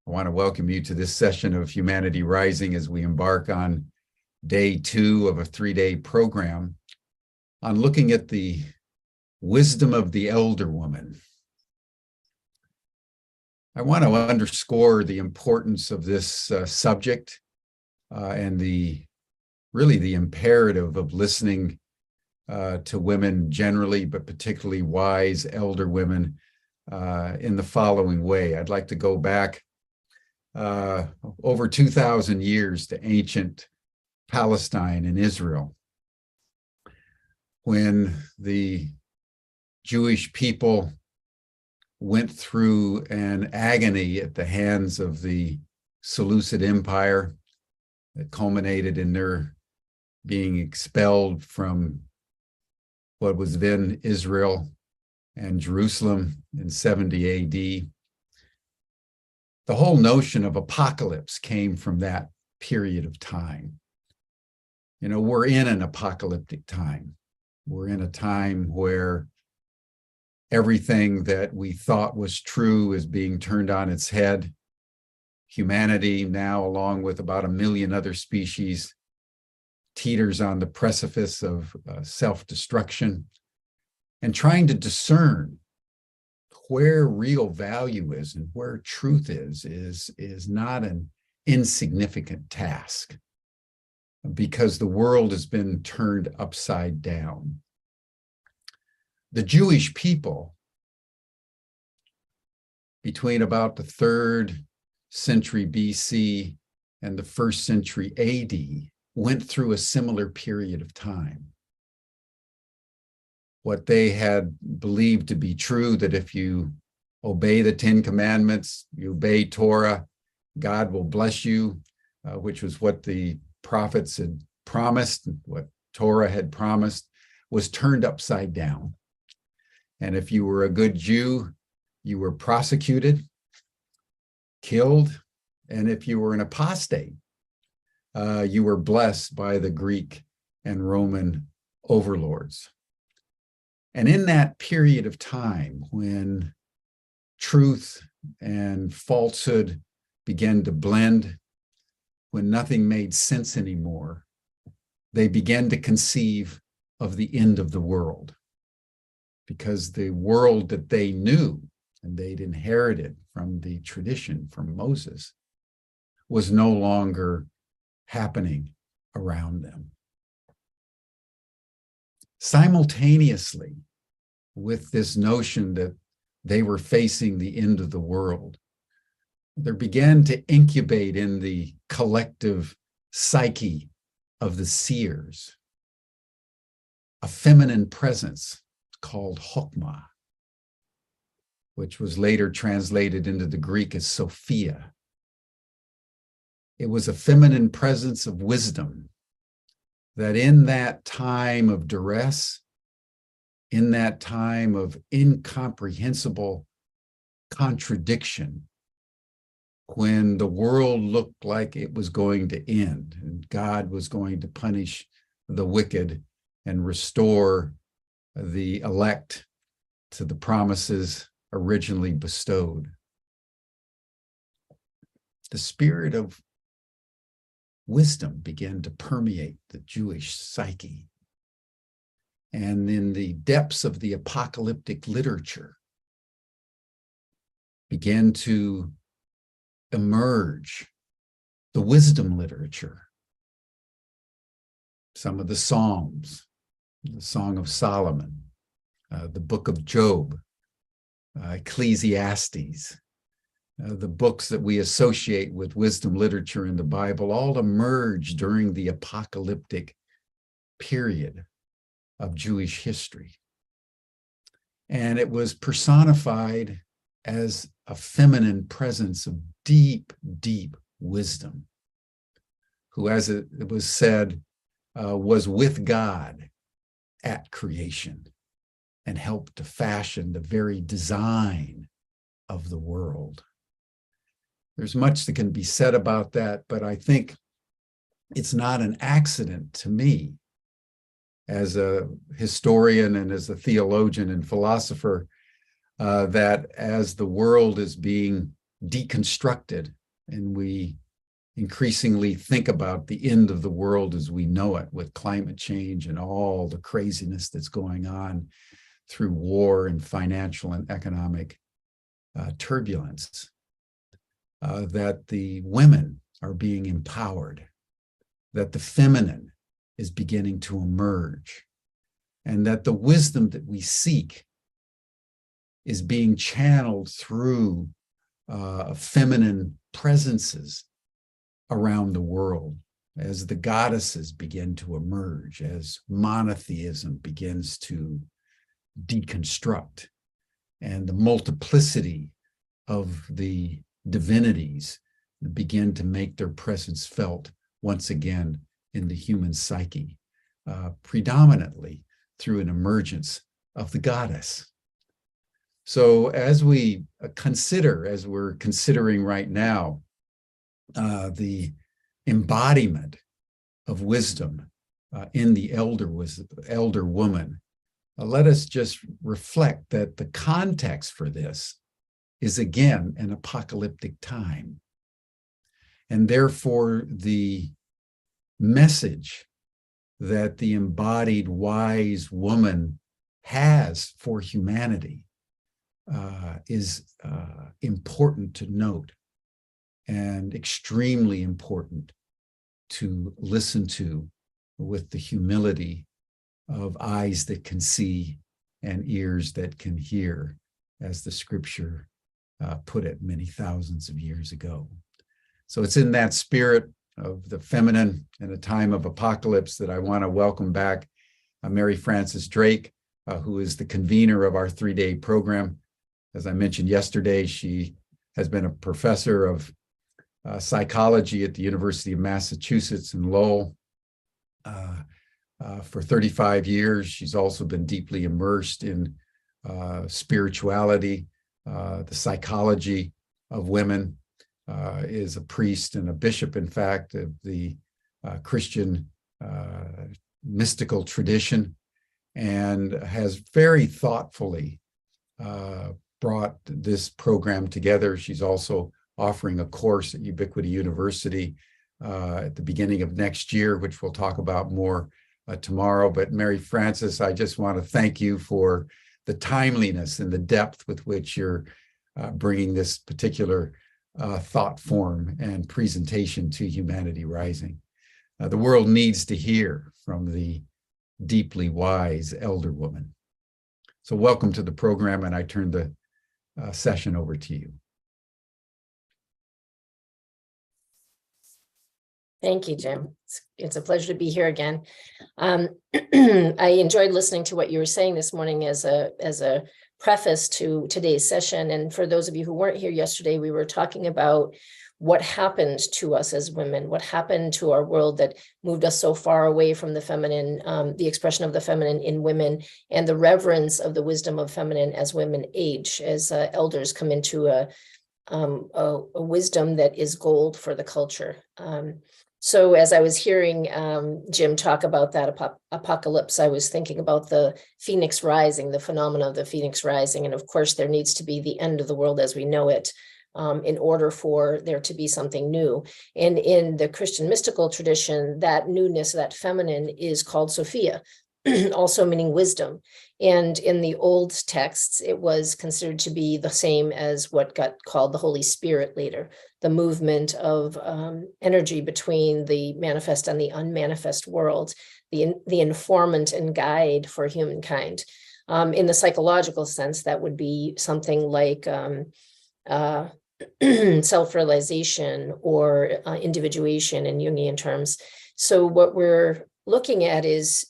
I want to welcome you to this session of Humanity Rising as we embark on day 2 of a 3-day program on looking at the wisdom of the elderwoman. I want to underscore the importance of this subject and really the imperative of listening to women generally, but particularly wise elder women in the following way. I'd like to go back over 2,000 years to ancient Palestine and Israel, when the Jewish people went through an agony at the hands of the Seleucid Empire that culminated in their being expelled from what was then Israel and Jerusalem in 70 AD. The whole notion of apocalypse came from that period of time. You know, we're in an apocalyptic time. We're in a time where everything that we thought was true is being turned on its head. Humanity now, along with about 1 million other species, teeters on the precipice of self-destruction, and trying to discern where real value is and where truth is not an insignificant task, because the world has been turned upside down. The Jewish people, between about the 3rd century BC and the 1st century AD, went through a similar period of time. What they had believed to be true, that if you obey the 10 Commandments, you obey Torah, God will bless you, which was what the prophets had promised, what Torah had promised, was turned upside down. And if you were a good Jew, you were prosecuted, killed, and if you were an apostate, you were blessed by the Greek and Roman overlords. And in that period of time, when truth and falsehood began to blend, when nothing made sense anymore, they began to conceive of the end of the world, because the world that they knew and they'd inherited from the tradition from Moses was no longer happening around them. Simultaneously with this notion that they were facing the end of the world, there began to incubate in the collective psyche of the seers a feminine presence called Chokmah, which was later translated into the Greek as Sophia. It was a feminine presence of wisdom that in that time of duress, in that time of incomprehensible contradiction, when the world looked like it was going to end and God was going to punish the wicked and restore the elect to the promises originally bestowed, the spirit of wisdom began to permeate the Jewish psyche. And in the depths of the apocalyptic literature began to emerge the wisdom literature. Some of the Psalms, the Song of Solomon, the Book of Job, Ecclesiastes, the books that we associate with wisdom literature in the Bible, all emerged during the apocalyptic period of Jewish history. And it was personified as a feminine presence of deep, deep wisdom, who, as it was said, was with God at creation and helped to fashion the very design of the world. There's much that can be said about that, but I think it's not an accident to me, as a historian and as a theologian and philosopher, that as the world is being deconstructed and we increasingly think about the end of the world as we know it, with climate change and all the craziness that's going on through war and financial and economic turbulence, that the women are being empowered, that the feminine is beginning to emerge, and that the wisdom that we seek is being channeled through feminine presences around the world as the goddesses begin to emerge, as monotheism begins to deconstruct, and the multiplicity of the divinities begin to make their presence felt once again in the human psyche, predominantly through an emergence of the goddess. So as we consider, as we're considering right now, the embodiment of wisdom in the elder woman, let us just reflect that the context for this is again an apocalyptic time. And therefore, the message that the embodied wise woman has for humanity is important to note and extremely important to listen to with the humility of eyes that can see and ears that can hear, as the scripture put it many thousands of years ago. So it's in that spirit of the feminine in a time of apocalypse that I want to welcome back Mary Frances Drake, who is the convener of our 3-day program. As I mentioned yesterday, she has been a professor of psychology at the University of Massachusetts in Lowell for 35 years. She's also been deeply immersed in spirituality, the psychology of women, is a priest and a bishop, in fact, of the Christian mystical tradition, and has very thoughtfully brought this program together. She's also offering a course at Ubiquity University at the beginning of next year, which we'll talk about more tomorrow. But Mary Frances, I just want to thank you for the timeliness and the depth with which you're bringing this particular thought form and presentation to Humanity Rising. The world needs to hear from the deeply wise elder woman. So welcome to the program, and I turn the session over to you. Thank you, Jim. It's a pleasure to be here again. I enjoyed listening to what you were saying this morning as a preface to today's session. And for those of you who weren't here yesterday, we were talking about what happened to us as women, what happened to our world that moved us so far away from the feminine, the expression of the feminine in women, and the reverence of the wisdom of feminine as women age, as elders come into a wisdom that is gold for the culture. So as I was hearing Jim talk about that apocalypse, I was thinking about the phoenix rising, the phenomena of the phoenix rising. And of course, there needs to be the end of the world as we know it in order for there to be something new. And in the Christian mystical tradition, that newness, that feminine, is called Sophia, also meaning wisdom. And in the old texts, it was considered to be the same as what got called the Holy Spirit later, the movement of energy between the manifest and the unmanifest world, the informant and guide for humankind. In the psychological sense, that would be something like self-realization or individuation in Jungian terms. So what we're looking at is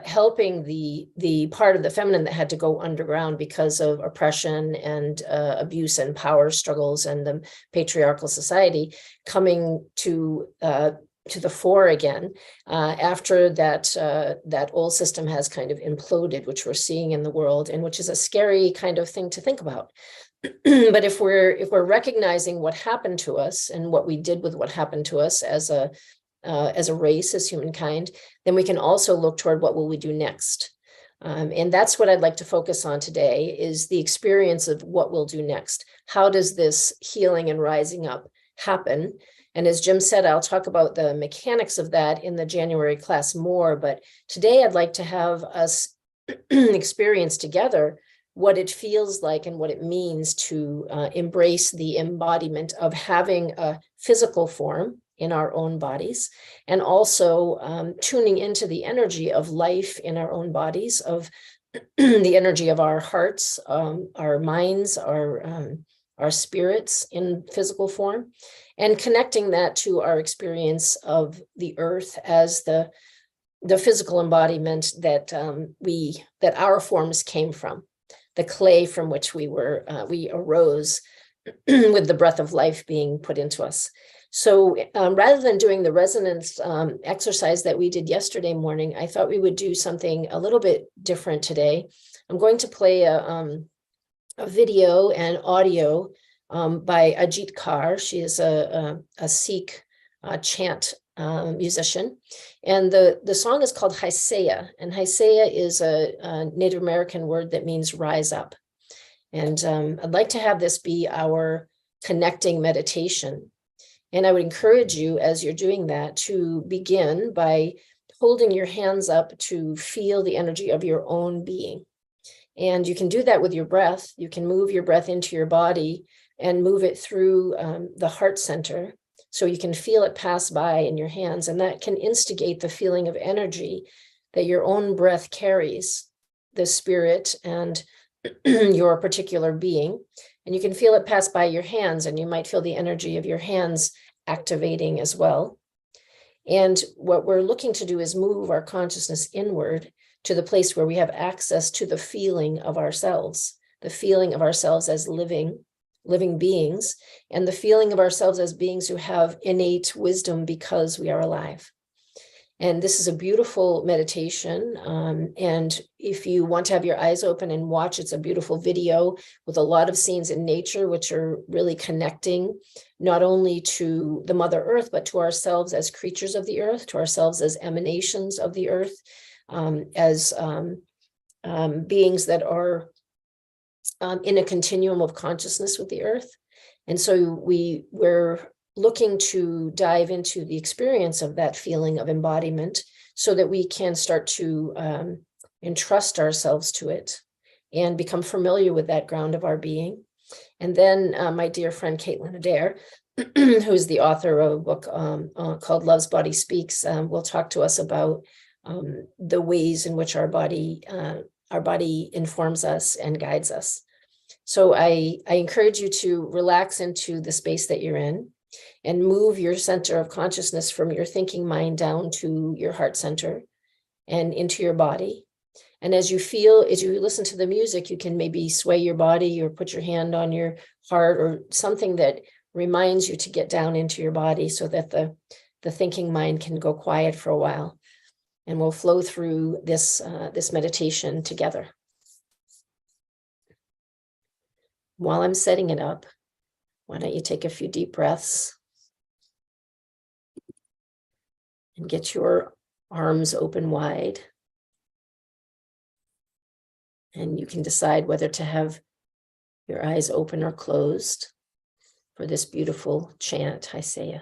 helping the part of the feminine that had to go underground because of oppression and abuse and power struggles and the patriarchal society coming to the fore again after that old system has kind of imploded, which we're seeing in the world, and which is a scary kind of thing to think about. But if we're recognizing what happened to us and what we did with what happened to us as a race, as humankind, then we can also look toward what will we do next. And that's what I'd like to focus on today, is the experience of what we'll do next. How does this healing and rising up happen? And as Jim said, I'll talk about the mechanics of that in the January class more, but today I'd like to have us experience together what it feels like and what it means to embrace the embodiment of having a physical form in our own bodies, and also tuning into the energy of life in our own bodies, of the energy of our hearts, our minds, our spirits in physical form, and connecting that to our experience of the earth as the physical embodiment that that our forms came from, the clay from which we arose with the breath of life being put into us. So rather than doing the resonance exercise that we did yesterday morning, I thought we would do something a little bit different today. I'm going to play a video and audio by Ajit Kaur. She is a Sikh chant musician. And the song is called Haisaya. And Haisaya is a Native American word that means rise up. And I'd like to have this be our connecting meditation. And I would encourage you, as you're doing that, to begin by holding your hands up to feel the energy of your own being. And you can do that with your breath. You can move your breath into your body and move it through the heart center, so you can feel it pass by in your hands. And that can instigate the feeling of energy that your own breath carries, the spirit and your particular being. And you can feel it pass by your hands, and you might feel the energy of your hands activating as well. And what we're looking to do is move our consciousness inward to the place where we have access to the feeling of ourselves as living beings, and the feeling of ourselves as beings who have innate wisdom because we are alive. And this is a beautiful meditation. And if you want to have your eyes open and watch, it's a beautiful video with a lot of scenes in nature, which are really connecting not only to the Mother Earth, but to ourselves as creatures of the earth, to ourselves as emanations of the earth, as beings that are in a continuum of consciousness with the earth. And so we're looking to dive into the experience of that feeling of embodiment so that we can start to entrust ourselves to it and become familiar with that ground of our being. And then my dear friend Caitlin Adair, who is the author of a book called Love's Body Speaks, will talk to us about the ways in which our body informs us and guides us. So I encourage you to relax into the space that you're in and move your center of consciousness from your thinking mind down to your heart center and into your body. And as you listen to the music, you can maybe sway your body or put your hand on your heart or something that reminds you to get down into your body so that the thinking mind can go quiet for a while. And we'll flow through this meditation together. While I'm setting it up, why don't you take a few deep breaths and get your arms open wide. And you can decide whether to have your eyes open or closed for this beautiful chant, Haisaya.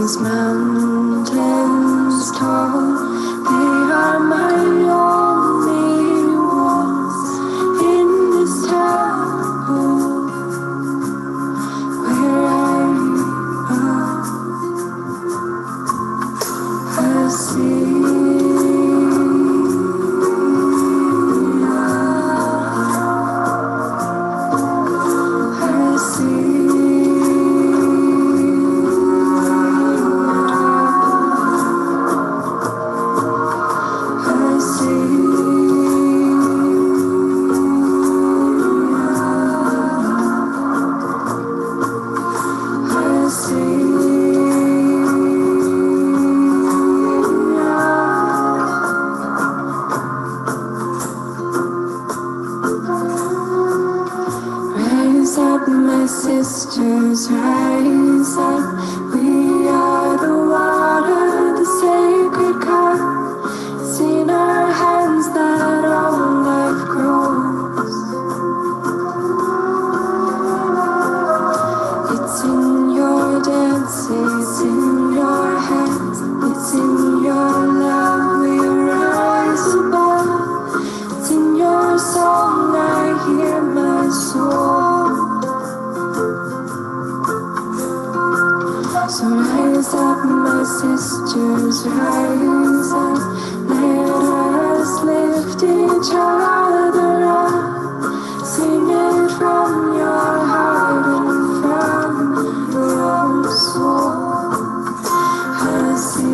These mountains tall, they are my sisters, rise up. We are the water, the sacred cup. It's in our hands that all life grows. It's in your dance, it's in your hands, it's in your love we rise above. It's in your song I hear my soul. So rise up, my sisters, rise up. Let us lift each other up. Sing it from your heart and from your soul. I see.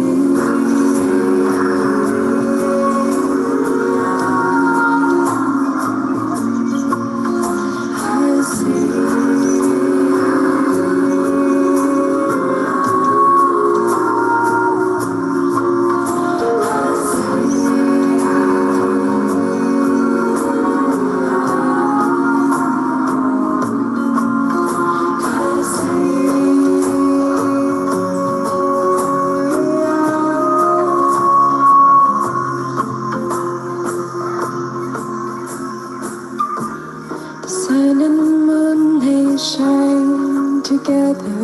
Sun and moon, they shine together.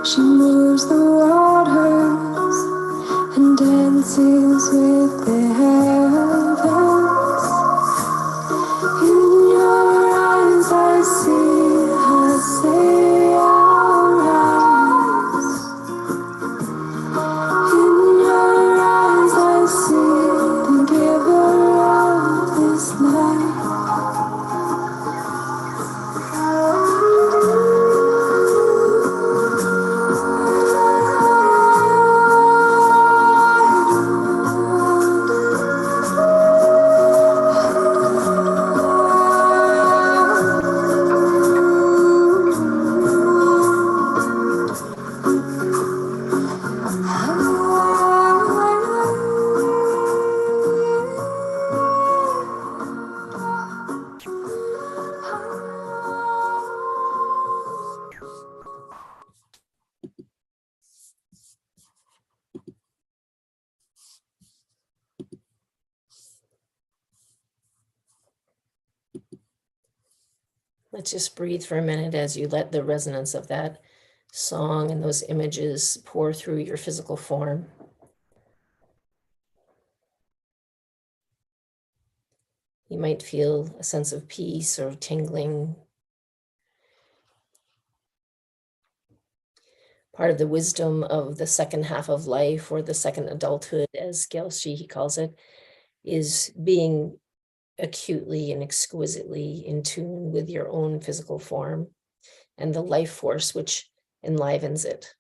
She moves the waters and dances with the heavens. In your eyes I see her say, "Arise." In your eyes I see the giver of this life. Let's just breathe for a minute as you let the resonance of that song and those images pour through your physical form. You might feel a sense of peace or tingling. Part of the wisdom of the second half of life, or the second adulthood, as Gail Sheehy calls it, is being acutely and exquisitely in tune with your own physical form and the life force which enlivens it.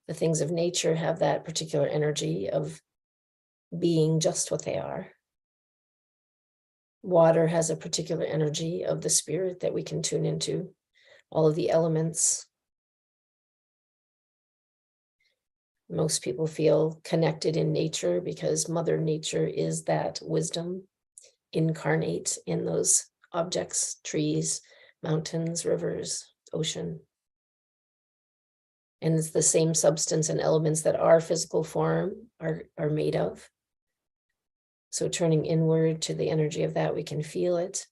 The things of nature have that particular energy of being just what they are. Water has a particular energy of the spirit that we can tune into. All of the elements. Most people feel connected in nature because Mother Nature is that wisdom incarnate in those objects, trees, mountains, rivers, ocean. And it's the same substance and elements that our physical form are made of. So turning inward to the energy of that, we can feel it.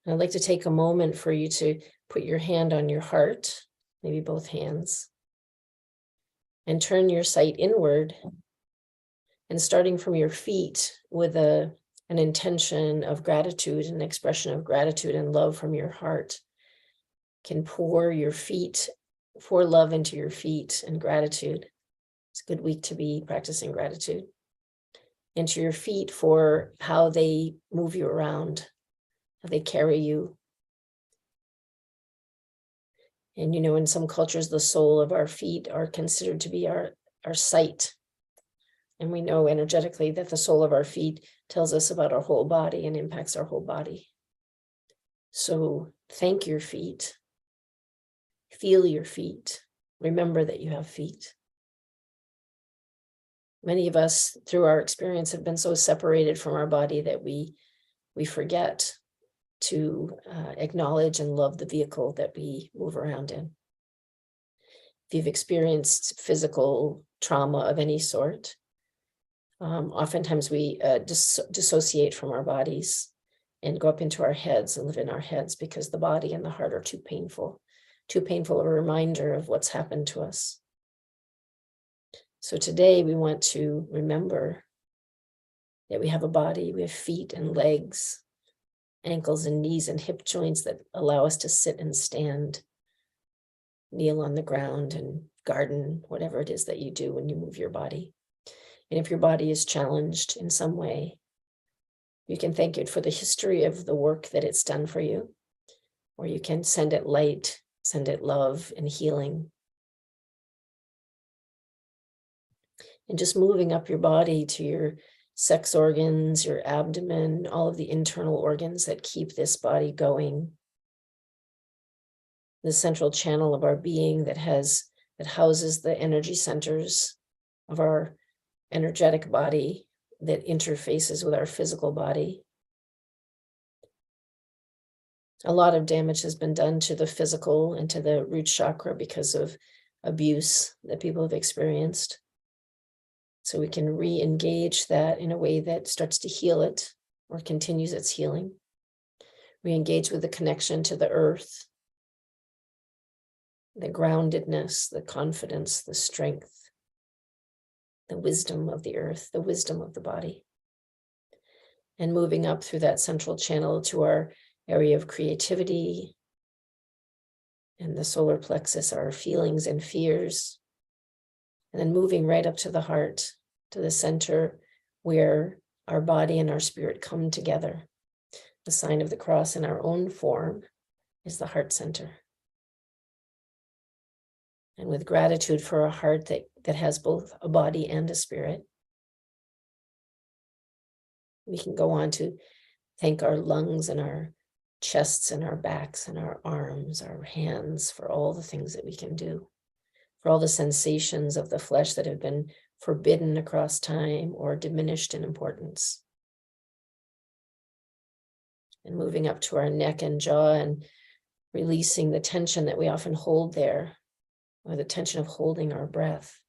And I'd like to take a moment for you to put your hand on your heart, maybe both hands, and turn your sight inward. And starting from your feet with an intention of gratitude, an expression of gratitude and love from your heart, can pour love into your feet and gratitude. It's a good week to be practicing gratitude. Into your feet for how they move you around, how they carry you. And you know, in some cultures, the sole of our feet are considered to be our sight. And we know energetically that the sole of our feet tells us about our whole body and impacts our whole body. So thank your feet. Feel your feet. Remember that you have feet. Many of us, through our experience, have been so separated from our body that we forget to acknowledge and love the vehicle that we move around in. If you've experienced physical trauma of any sort, oftentimes we dissociate from our bodies and go up into our heads and live in our heads because the body and the heart are too painful of a reminder of what's happened to us. So today we want to remember that we have a body, we have feet and legs, ankles and knees and hip joints that allow us to sit and stand, kneel on the ground and garden, whatever it is that you do when you move your body. And if your body is challenged in some way, you can thank it for the history of the work that it's done for you, or you can send it light, send it love and healing. And just moving up your body to your sex organs, your abdomen, all of the internal organs that keep this body going. The central channel of our being that houses the energy centers of our energetic body that interfaces with our physical body. A lot of damage has been done to the physical and to the root chakra because of abuse that people have experienced. So we can re-engage that in a way that starts to heal it or continues its healing. Re-engage with the connection to the earth, the groundedness, the confidence, the strength, the wisdom of the earth, the wisdom of the body. And moving up through that central channel to our area of creativity and the solar plexus, our feelings and fears. And then moving right up to the heart, to the center where our body and our spirit come together. The sign of the cross in our own form is the heart center. And with gratitude for a heart that has both a body and a spirit, we can go on to thank our lungs and our chests and our backs and our arms, our hands, for all the things that we can do, for all the sensations of the flesh that have been forbidden across time or diminished in importance. And moving up to our neck and jaw and releasing the tension that we often hold there, or the tension of holding our breath.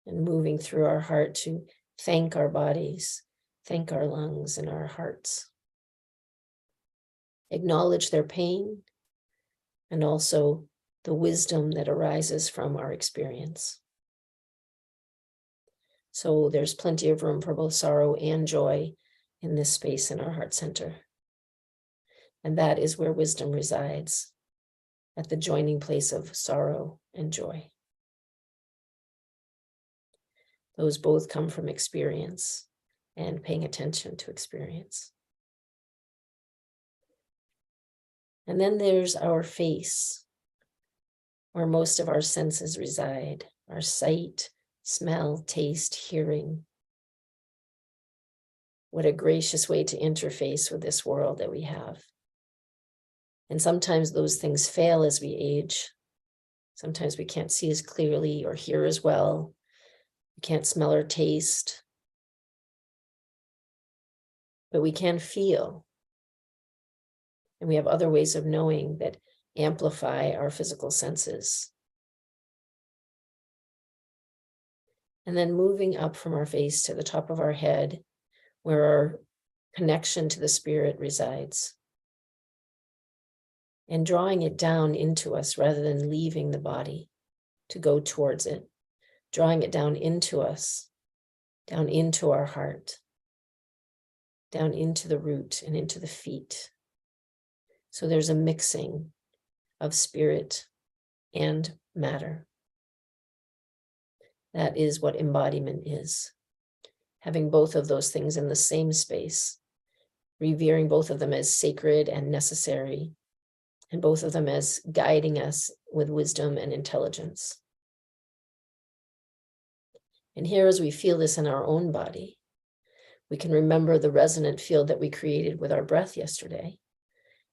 And moving through our heart to thank our bodies, thank our lungs and our hearts. Acknowledge their pain and also the wisdom that arises from our experience. So there's plenty of room for both sorrow and joy in this space in our heart center. And that is where wisdom resides, at the joining place of sorrow and joy. Those both come from experience and paying attention to experience. And then there's our face, where most of our senses reside, our sight, smell, taste, hearing. What a gracious way to interface with this world that we have. And sometimes those things fail as we age. Sometimes we can't see as clearly or hear as well. We can't smell or taste. But we can feel. And we have other ways of knowing that amplify our physical senses. And then moving up from our face to the top of our head, where our connection to the spirit resides. And drawing it down into us rather than leaving the body to go towards it. Drawing it down into us, down into our heart, down into the root and into the feet. So there's a mixing of spirit and matter. That is what embodiment is. Having both of those things in the same space, revering both of them as sacred and necessary, and both of them as guiding us with wisdom and intelligence. And here, as we feel this in our own body, we can remember the resonant field that we created with our breath yesterday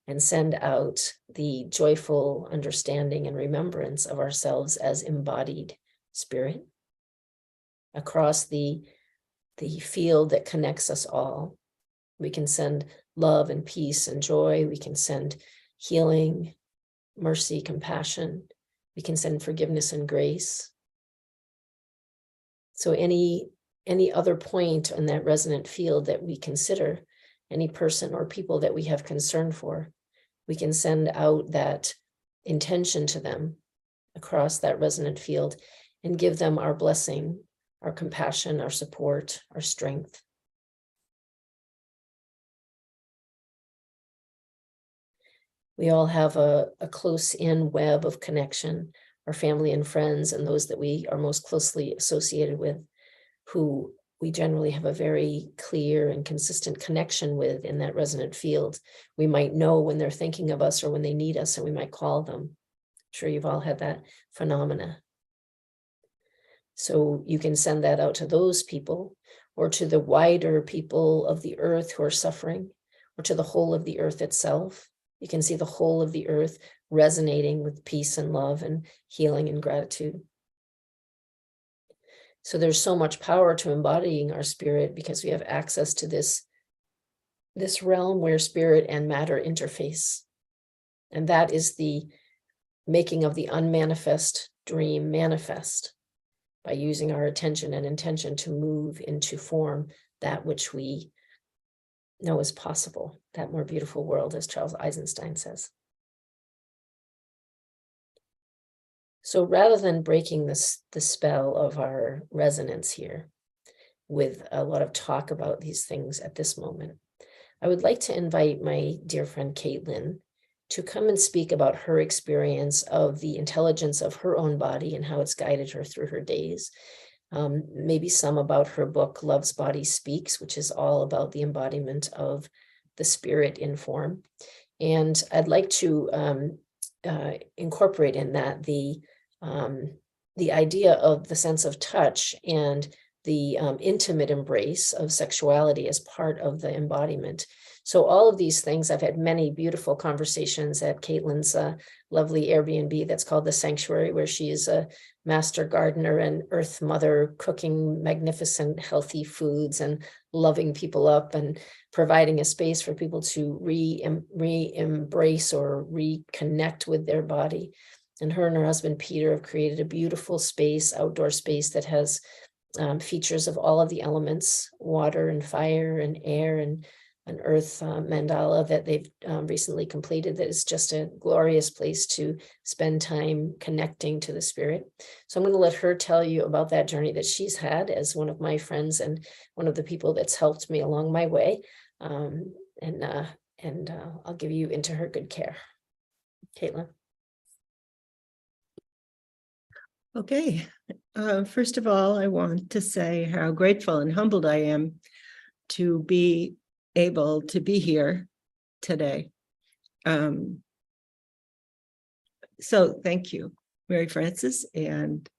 and send out the joyful understanding and remembrance of ourselves as embodied spirit, across the field that connects us all. We can send love and peace and joy. We can send healing, mercy, compassion. We can send forgiveness and grace. So any other point on that resonant field that we consider, any person or people that we have concern for, we can send out that intention to them across that resonant field and give them our blessing, our compassion, our support, our strength. We all have a close-in web of connection, our family and friends, and those that we are most closely associated with, who we generally have a very clear and consistent connection with in that resonant field. We might know when they're thinking of us or when they need us, and we might call them. I'm sure you've all had that phenomena. So you can send that out to those people, or to the wider people of the earth who are suffering, or to the whole of the earth itself. You can see the whole of the earth resonating with peace and love and healing and gratitude. So there's so much power to embodying our spirit, because we have access to this realm where spirit and matter interface. And that is the making of the unmanifest dream manifest, by using our attention and intention to move into form that which we know is possible, that more beautiful world, as Charles Eisenstein says. So rather than breaking the spell of our resonance here with a lot of talk about these things at this moment, I would like to invite my dear friend Caitlin to come and speak about her experience of the intelligence of her own body and how it's guided her through her days. Maybe some about her book, Love's Body Speaks, which is all about the embodiment of the spirit in form. And I'd like to incorporate in that the idea of the sense of touch and the intimate embrace of sexuality as part of the embodiment. So all of these things, I've had many beautiful conversations at Caitlin's lovely Airbnb that's called The Sanctuary, where she is a master gardener and earth mother, cooking magnificent, healthy foods and loving people up and providing a space for people to re-embrace or reconnect with their body. And her husband, Peter, have created a beautiful space, outdoor space that has features of all of the elements, water and fire and air and an earth mandala that they've recently completed, that is just a glorious place to spend time connecting to the spirit. So I'm going to let her tell you about that journey that she's had as one of my friends and one of the people that's helped me along my way. And I'll give you into her good care. Caitlin. Okay. First of all, I want to say how grateful and humbled I am to be able to be here today. So thank you, Mary Frances and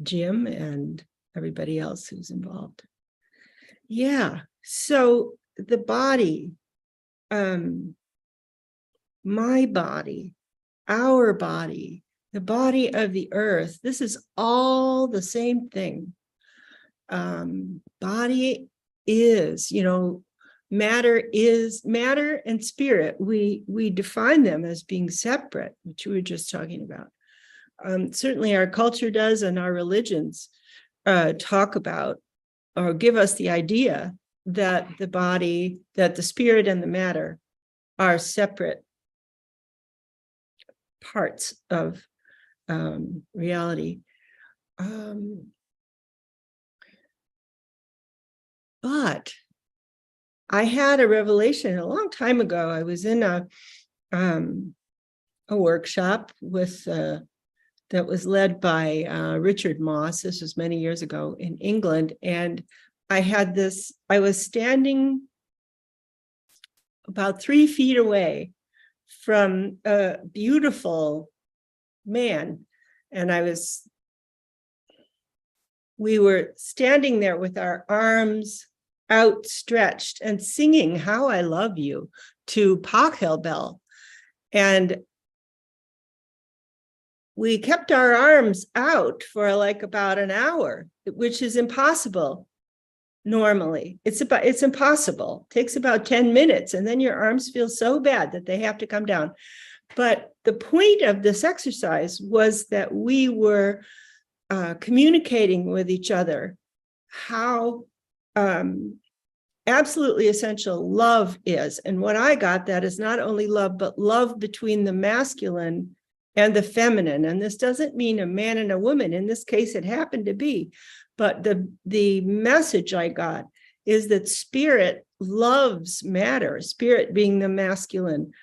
Jim and everybody else who's involved. Yeah, so the body, my body, our body, the body of the earth, this is all the same thing. Body is, matter is matter and spirit. We define them as being separate, which we were just talking about. Certainly our culture does, and our religions talk about or give us the idea that the body, that the spirit and the matter are separate parts of reality. But I had a revelation a long time ago. I was in a workshop with that was led by Richard Moss. This was many years ago in England, and I had this. I was standing about 3 feet away from a beautiful man, and we were standing there with our arms outstretched and singing "How I Love You" to Pachelbel. And we kept our arms out for like about an hour. which is impossible normally. It's impossible. It takes about 10 minutes, and then your arms feel so bad that they have to come down. But the point of this exercise was that we were communicating with each other how absolutely essential love is. And what I got, that is not only love, but love between the masculine and the feminine. And this doesn't mean a man and a woman. In this case, it happened to be. But the message I got is that spirit loves matter, spirit being the masculine,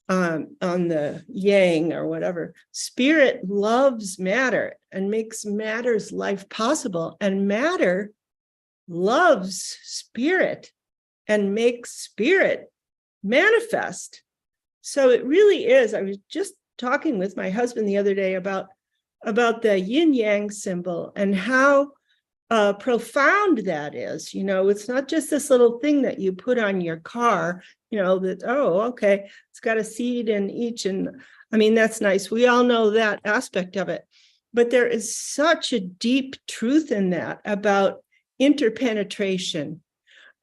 on the yang or whatever. Spirit loves matter and makes matter's life possible. And matter loves spirit and makes spirit manifest. So it really is. I was just talking with my husband the other day about the yin yang symbol and how profound that is. You know, it's not just this little thing that you put on your car, you know, that, oh, okay, it's got a seed in each. And I mean, that's nice. We all know that aspect of it. But there is such a deep truth in that about interpenetration,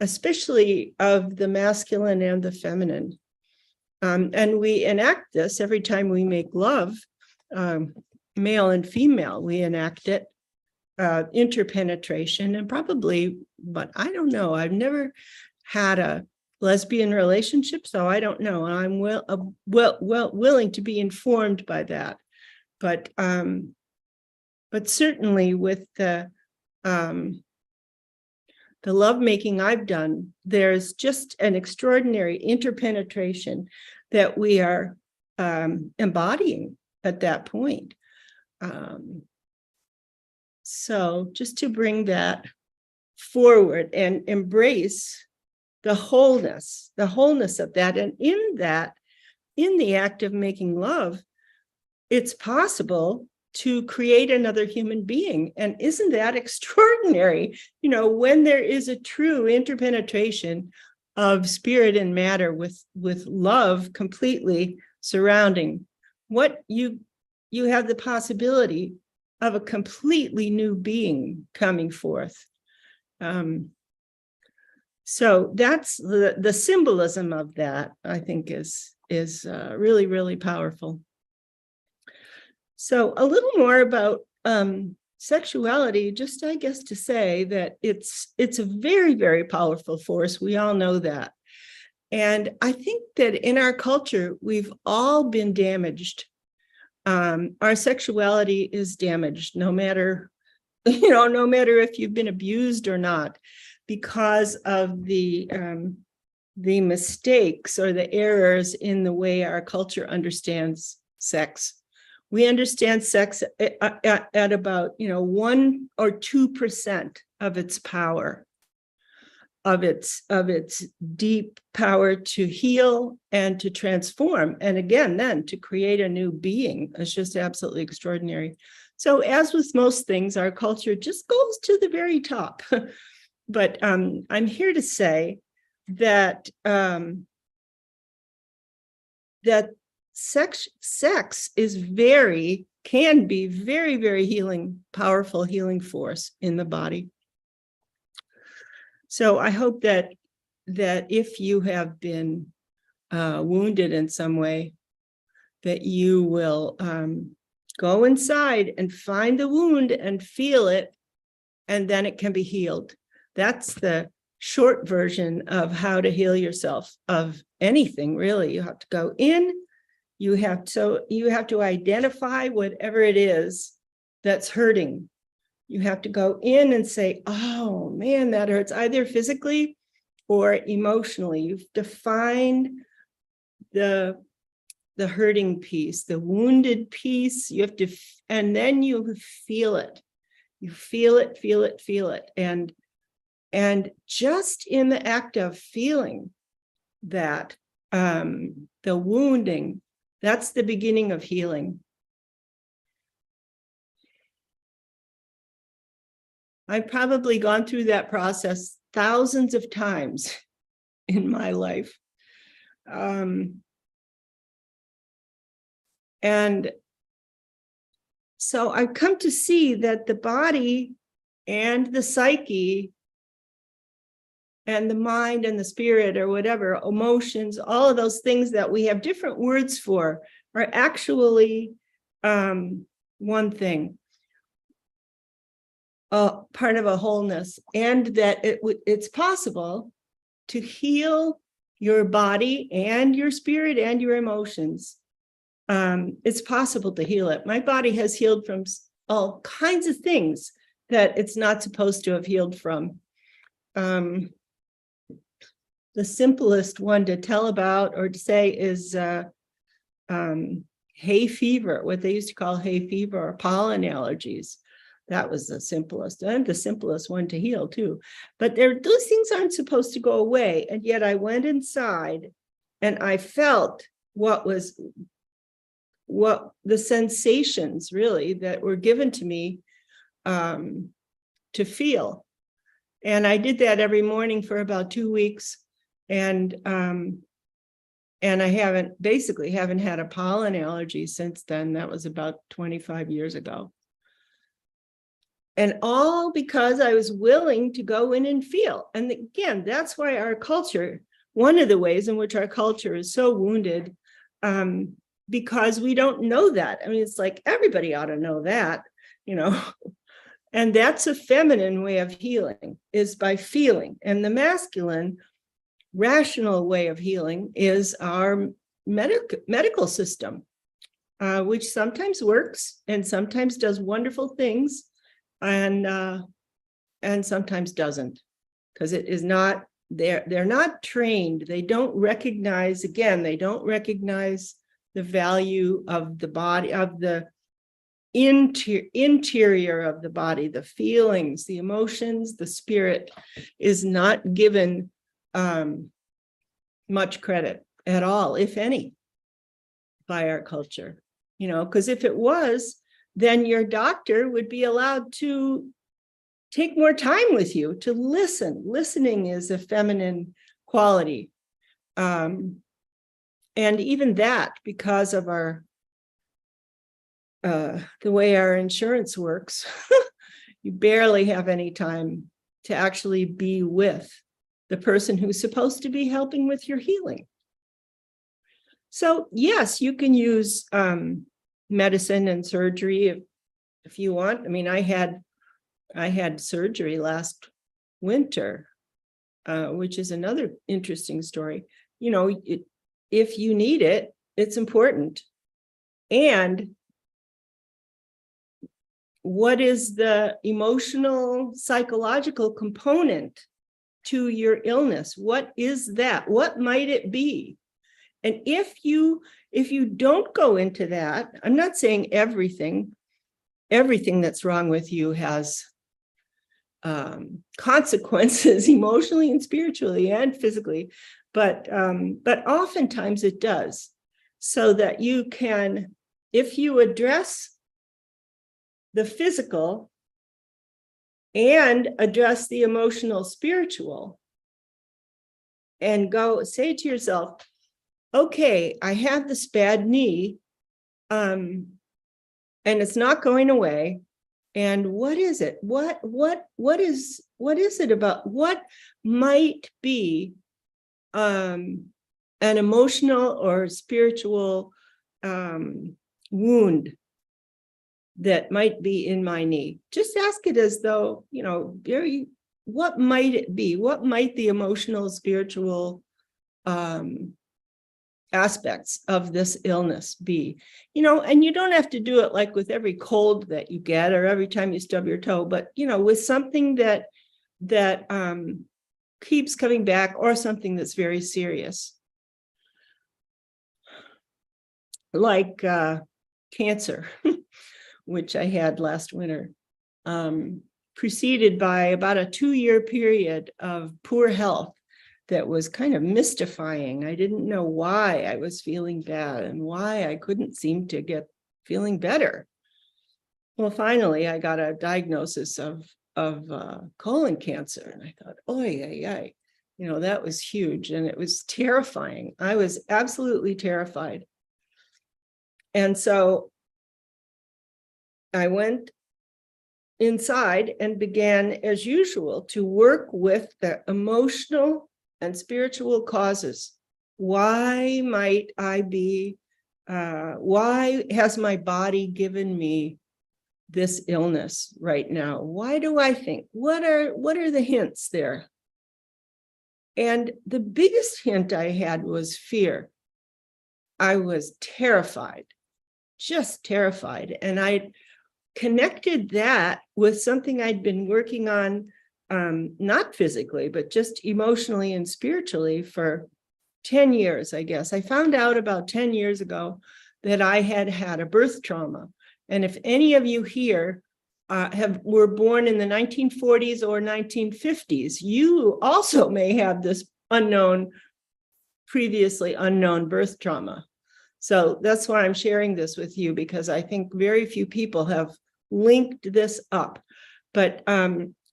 especially of the masculine and the feminine. And we enact this every time we make love, male and female, we enact it, interpenetration, and probably, but I don't know. I've never had a lesbian relationship, so I don't know. And I'm willing to be informed by that. But certainly with the lovemaking I've done, there's just an extraordinary interpenetration that we are embodying at that point. So just to bring that forward and embrace the wholeness of that. And in that, in the act of making love, it's possible to create another human being. And isn't that extraordinary? You know, when there is a true interpenetration of spirit and matter with love completely surrounding, what you have the possibility of a completely new being coming forth. So that's the symbolism of that, I think, is really, really powerful. So a little more about sexuality, just I guess to say that it's a very, very powerful force. We all know that. And I think that in our culture, we've all been damaged. Our sexuality is damaged, no matter if you've been abused or not, because of the mistakes or the errors in the way our culture understands sex. We understand sex at about 1 or 2% of its power, of its deep power to heal and to transform, and again then to create a new being. It's just absolutely extraordinary. So as with most things, our culture just goes to the very top. But I'm here to say that that sex can be very, very healing, powerful healing force in the body. So I hope that if you have been wounded in some way, that you will go inside and find the wound and feel it, and then it can be healed. That's the short version of how to heal yourself of anything, really. You have to go in, you have to identify whatever it is that's hurting. You have to go in and say, oh man, that hurts, either physically or emotionally. You have to find the hurting piece, the wounded piece. You have to, and then you feel it. You feel it. And just in the act of feeling that, the wounding, that's the beginning of healing. I've probably gone through that process thousands of times in my life. And so I've come to see that the body and the psyche and the mind and the spirit or whatever, emotions, all of those things that we have different words for are actually one thing, part of a wholeness, and that it's possible to heal your body and your spirit and your emotions. It's possible to heal it. My body has healed from all kinds of things that it's not supposed to have healed from. The simplest one to tell about or to say is hay fever, what they used to call hay fever or pollen allergies. That was the simplest and the simplest one to heal too. But those things aren't supposed to go away. And yet I went inside and I felt what the sensations really that were given to me to feel. And I did that every morning for about 2 weeks. And I haven't had a pollen allergy since then. That was about 25 years ago. And all because I was willing to go in and feel. And again, that's why our culture, one of the ways in which our culture is so wounded, because we don't know that. I mean, it's like everybody ought to know that, and that's a feminine way of healing, is by feeling. And the masculine, rational way of healing is our medical system, which sometimes works and sometimes does wonderful things, and sometimes doesn't, because it is not, they're not trained. They don't recognize the value of the body, of the interior of the body, the feelings, the emotions, the spirit is not given much credit at all, if any, by our culture, because if it was, then your doctor would be allowed to take more time with you to listen. Listening is a feminine quality. And even that, because of our the way our insurance works, you barely have any time to actually be with the person who's supposed to be helping with your healing. So yes, you can use medicine and surgery if you want. I mean, I had surgery last winter, which is another interesting story. If you need it, it's important. And what is the emotional, psychological component to your illness? What is that? What might it be? And if you don't go into that, I'm not saying everything that's wrong with you has consequences emotionally and spiritually and physically, but oftentimes it does, so that you can, if you address the physical and address the emotional, spiritual, and go say to yourself, okay, I have this bad knee, and it's not going away. And what is it? What is it about? What might be an emotional or spiritual wound that might be in my knee? Just ask it as though, what might it be? What might the emotional, spiritual aspects of this illness be? And you don't have to do it like with every cold that you get or every time you stub your toe, but with something that keeps coming back, or something that's very serious, like cancer, which I had last winter, preceded by about a 2-year period of poor health that was kind of mystifying. I didn't know why I was feeling bad and why I couldn't seem to get feeling better. Well, finally, I got a diagnosis of colon cancer, and I thought, oy, that was huge, and it was terrifying. I was absolutely terrified. And so I went inside and began, as usual, to work with the emotional and spiritual causes. Why might I be, why has my body given me this illness right now? Why do I think? What are the hints there? And the biggest hint I had was fear. I was terrified, just terrified. And I connected that with something I'd been working on, not physically, but just emotionally and spiritually for 10 years, I guess. I found out about 10 years ago that I had had a birth trauma. And if any of you here were born in the 1940s or 1950s, you also may have this previously unknown birth trauma. So that's why I'm sharing this with you, because I think very few people have linked this up. But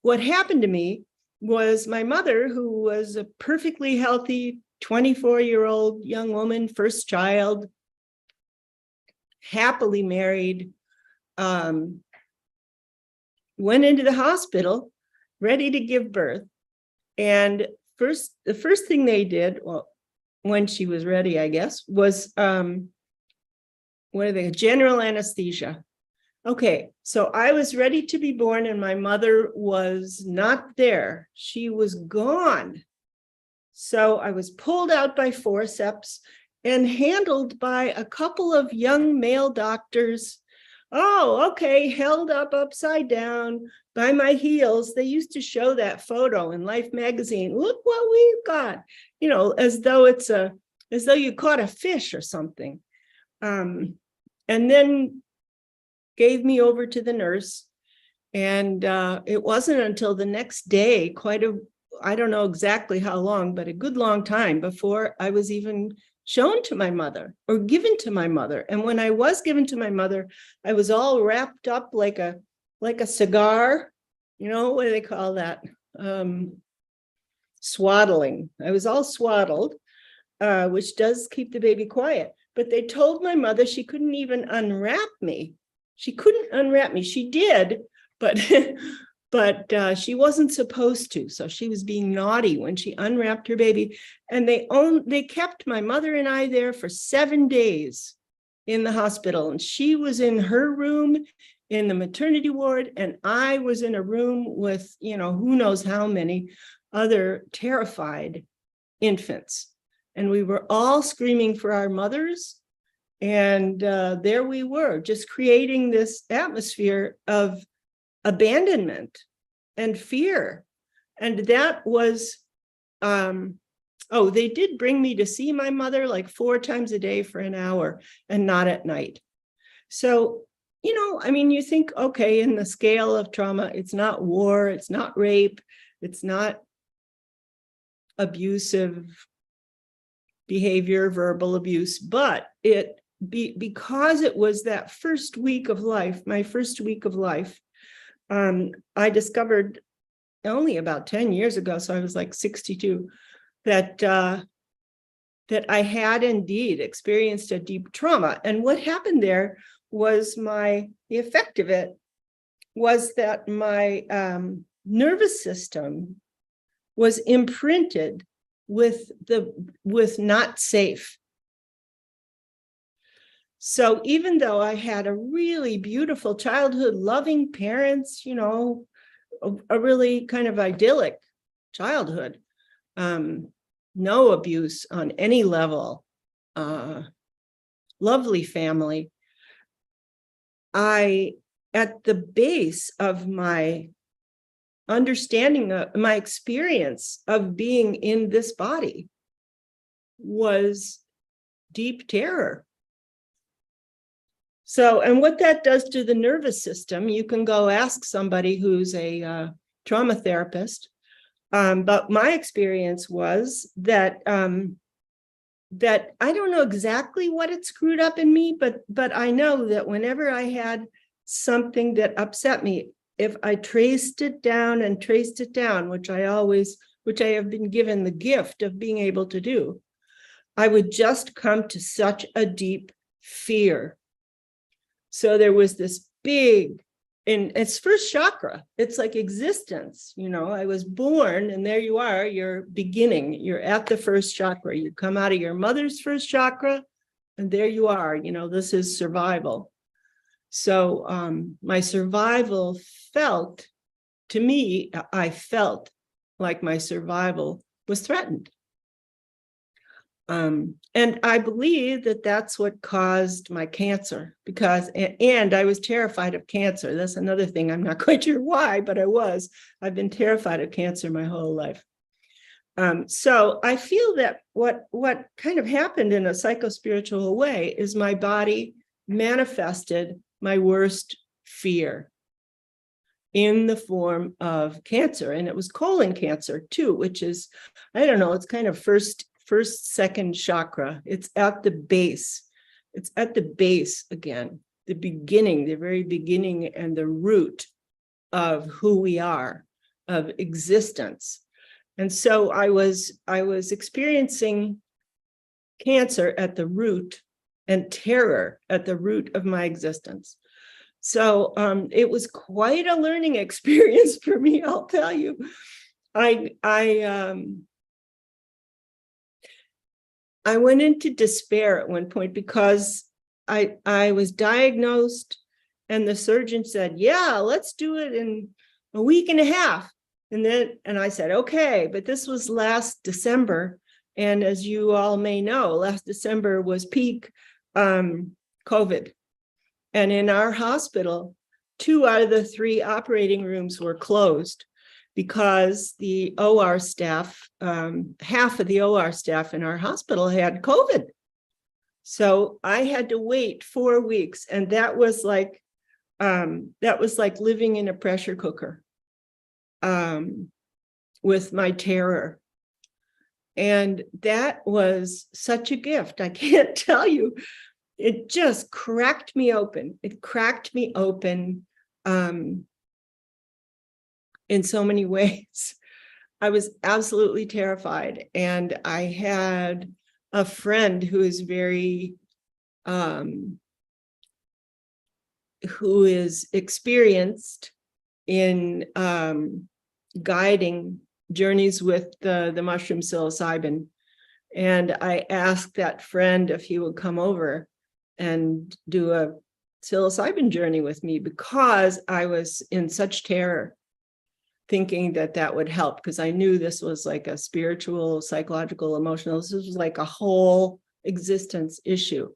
what happened to me was my mother, who was a perfectly healthy 24-year-old young woman, first child, happily married, went into the hospital ready to give birth. And the first thing they did, well, when she was ready, I guess, was general anesthesia. Okay, so I was ready to be born and my mother was not there. She was gone. So I was pulled out by forceps and handled by a couple of young male doctors. Oh, okay, held up upside down by my heels. They used to show that photo in Life magazine. Look what we've got, as though you caught a fish or something. And then gave me over to the nurse. And it wasn't until the next day, I don't know exactly how long, but a good long time before I was even shown to my mother or given to my mother. And when I was given to my mother, I was all wrapped up like a cigar, what do they call that? Swaddling. I was all swaddled, which does keep the baby quiet. But they told my mother she couldn't even unwrap me. She couldn't unwrap me. She did, but she wasn't supposed to. So she was being naughty when she unwrapped her baby. And they kept my mother and I there for 7 days in the hospital. And she was in her room in the maternity ward. And I was in a room with, who knows how many other terrified infants. And we were all screaming for our mothers. And there we were, just creating this atmosphere of abandonment and fear. And that was, they did bring me to see my mother like 4 times a day for an hour and not at night. So, you think, okay, in the scale of trauma, it's not war, it's not rape, it's not abusive behavior, verbal abuse, but because it was that first week of life, my first week of life, I discovered only about 10 years ago, so I was like 62, that I had indeed experienced a deep trauma. And what happened there was the effect of it was that my nervous system was imprinted with not safe. So even though I had a really beautiful childhood, loving parents, a really kind of idyllic childhood, no abuse on any level, lovely family, at the base of my understanding of my experience of being in this body was deep terror. So, and what that does to the nervous system, you can go ask somebody who's a trauma therapist. But my experience was that that I don't know exactly what it screwed up in me, but I know that whenever I had something that upset me, if I traced it down, which I have been given the gift of being able to do, I would just come to such a deep fear. So there was this big in its first chakra. It's like existence. I was born, and there you are, you're beginning, you're at the first chakra. You come out of your mother's first chakra, and there you are. This is survival. So my survival felt, to me, I felt like my survival was threatened. And I believe that that's what caused my cancer, and I was terrified of cancer. That's another thing. I'm not quite sure why, but I've been terrified of cancer my whole life. So I feel that what kind of happened in a psychospiritual way is my body manifested my worst fear in the form of cancer. And it was colon cancer too, which is, I don't know, it's kind of second chakra. It's at the base. It's at the base again, the beginning, the very beginning, and the root of who we are, of existence. And so I was experiencing cancer at the root and terror at the root of my existence. So it was quite a learning experience for me, I'll tell you. I went into despair at one point because I was diagnosed, and the surgeon said, yeah, let's do it in a week and a half. And I said, okay, but this was last December. And as you all may know, last December was peak COVID. And in our hospital, 2 out of the 3 operating rooms were closed because the OR staff, half of the OR staff in our hospital had COVID. So I had to wait 4 weeks, and that was like living in a pressure cooker with my terror. And that was such a gift. I can't tell you. It just cracked me open. It cracked me open in so many ways. I was absolutely terrified. And I had a friend who is who is experienced in guiding journeys with the mushroom psilocybin. And I asked that friend if he would come over and do a psilocybin journey with me, because I was in such terror, thinking that would help, because I knew this was like a spiritual, psychological, emotional, this was like a whole existence issue.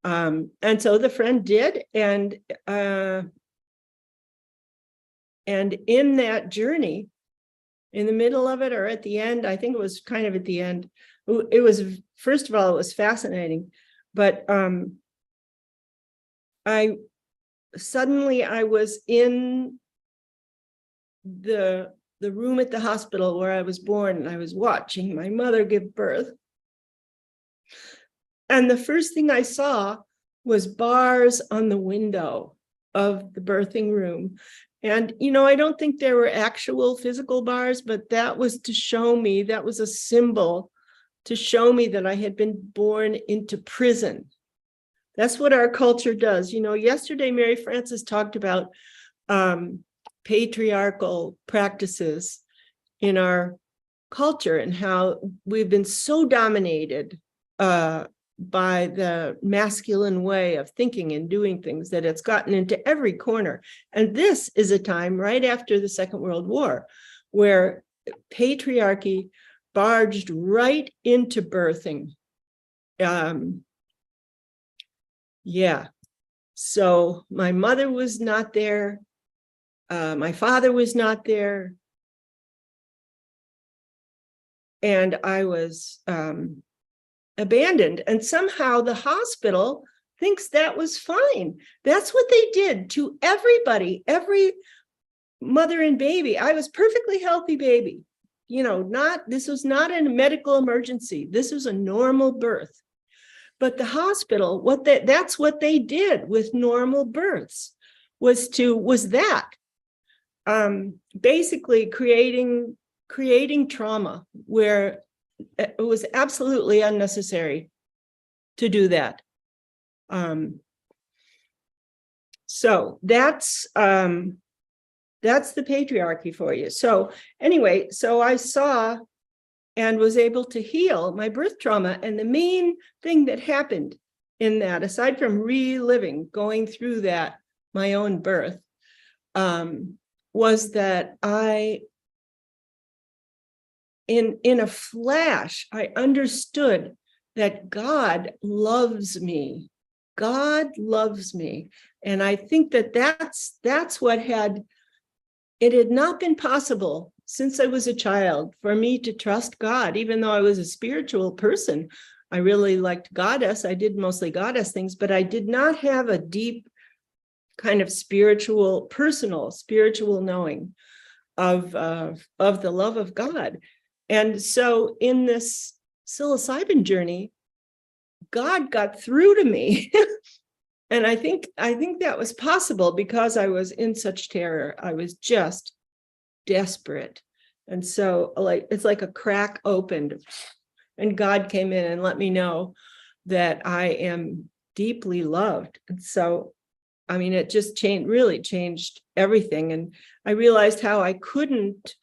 And so the friend did, and in that journey, in the middle of it or at the end, I think it was kind of at the end, it was, first of all, it was fascinating, but I was in the room at the hospital where I was born, and I was watching my mother give birth. And the first thing I saw was bars on the window of the birthing room. And, I don't think there were actual physical bars, but that was to show me, that was a symbol to show me that I had been born into prison. That's what our culture does. Yesterday, Mary Frances talked about patriarchal practices in our culture and how we've been so dominated by the masculine way of thinking and doing things that it's gotten into every corner. And this is a time right after the Second World War where patriarchy barged right into birthing. So my mother was not there. My father was not there. And I was abandoned. And somehow the hospital thinks that was fine. That's what they did to everybody, every mother and baby. I was perfectly healthy baby. This was not a medical emergency. This was a normal birth. But the hospital, that's what they did with normal births, was basically creating trauma where it was absolutely unnecessary to do that. So that's the patriarchy for you. So anyway, so I saw and was able to heal my birth trauma. And the main thing that happened in that, aside from reliving, going through that, my own birth, was that in a flash, I understood that God loves me. God loves me. And I think that that's what it had not been possible since I was a child for me to trust God, even though I was a spiritual person. I really liked goddess. I did mostly goddess things, but I did not have a deep kind of personal spiritual knowing of the love of God. And so in this psilocybin journey, God got through to me. And I think that was possible because I was in such terror. I was just desperate. And so it's like a crack opened and God came in and let me know that I am deeply loved. And so, I mean, it just really changed everything. And I realized how I couldn't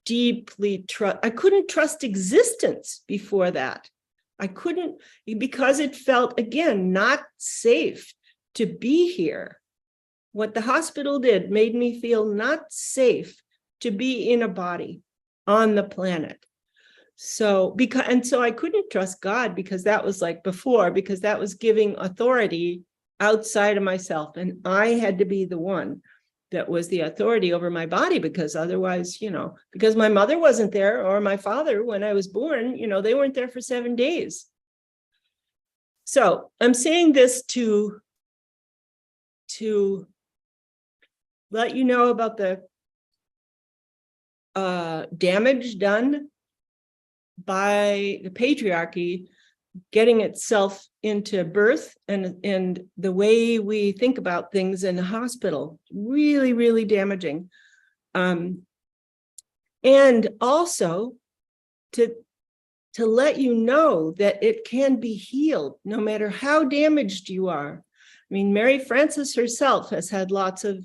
I couldn't trust existence before that. I couldn't, because it felt, again, not safe to be here. What the hospital did made me feel not safe to be in a body on the planet. So I couldn't trust God because that was like before, because that was giving authority outside of myself. And I had to be the one that was the authority over my body, because otherwise, because my mother wasn't there or my father when I was born, they weren't there for 7 days. So I'm saying this to let you know about the damage done by the patriarchy getting itself into birth and the way we think about things in the hospital. Really, really damaging. And also to let you know that it can be healed no matter how damaged you are. I mean, Mary Frances herself has had lots of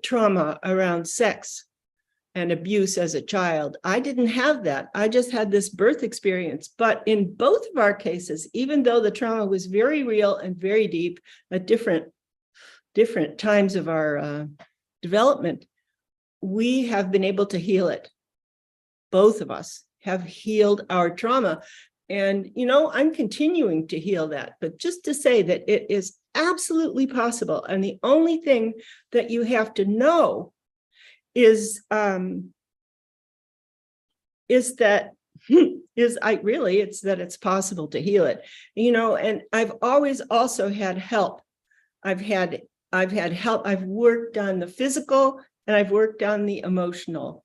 trauma around sex and abuse as a child. I didn't have that. I just had this birth experience. But in both of our cases, even though the trauma was very real and very deep at different times of our development, we have been able to heal it. Both of us have healed our trauma. And, I'm continuing to heal that. But just to say that it is absolutely possible. And the only thing that you have to know is that it's possible to heal it, and I've always also had help. I've had help. I've worked on the physical and I've worked on the emotional,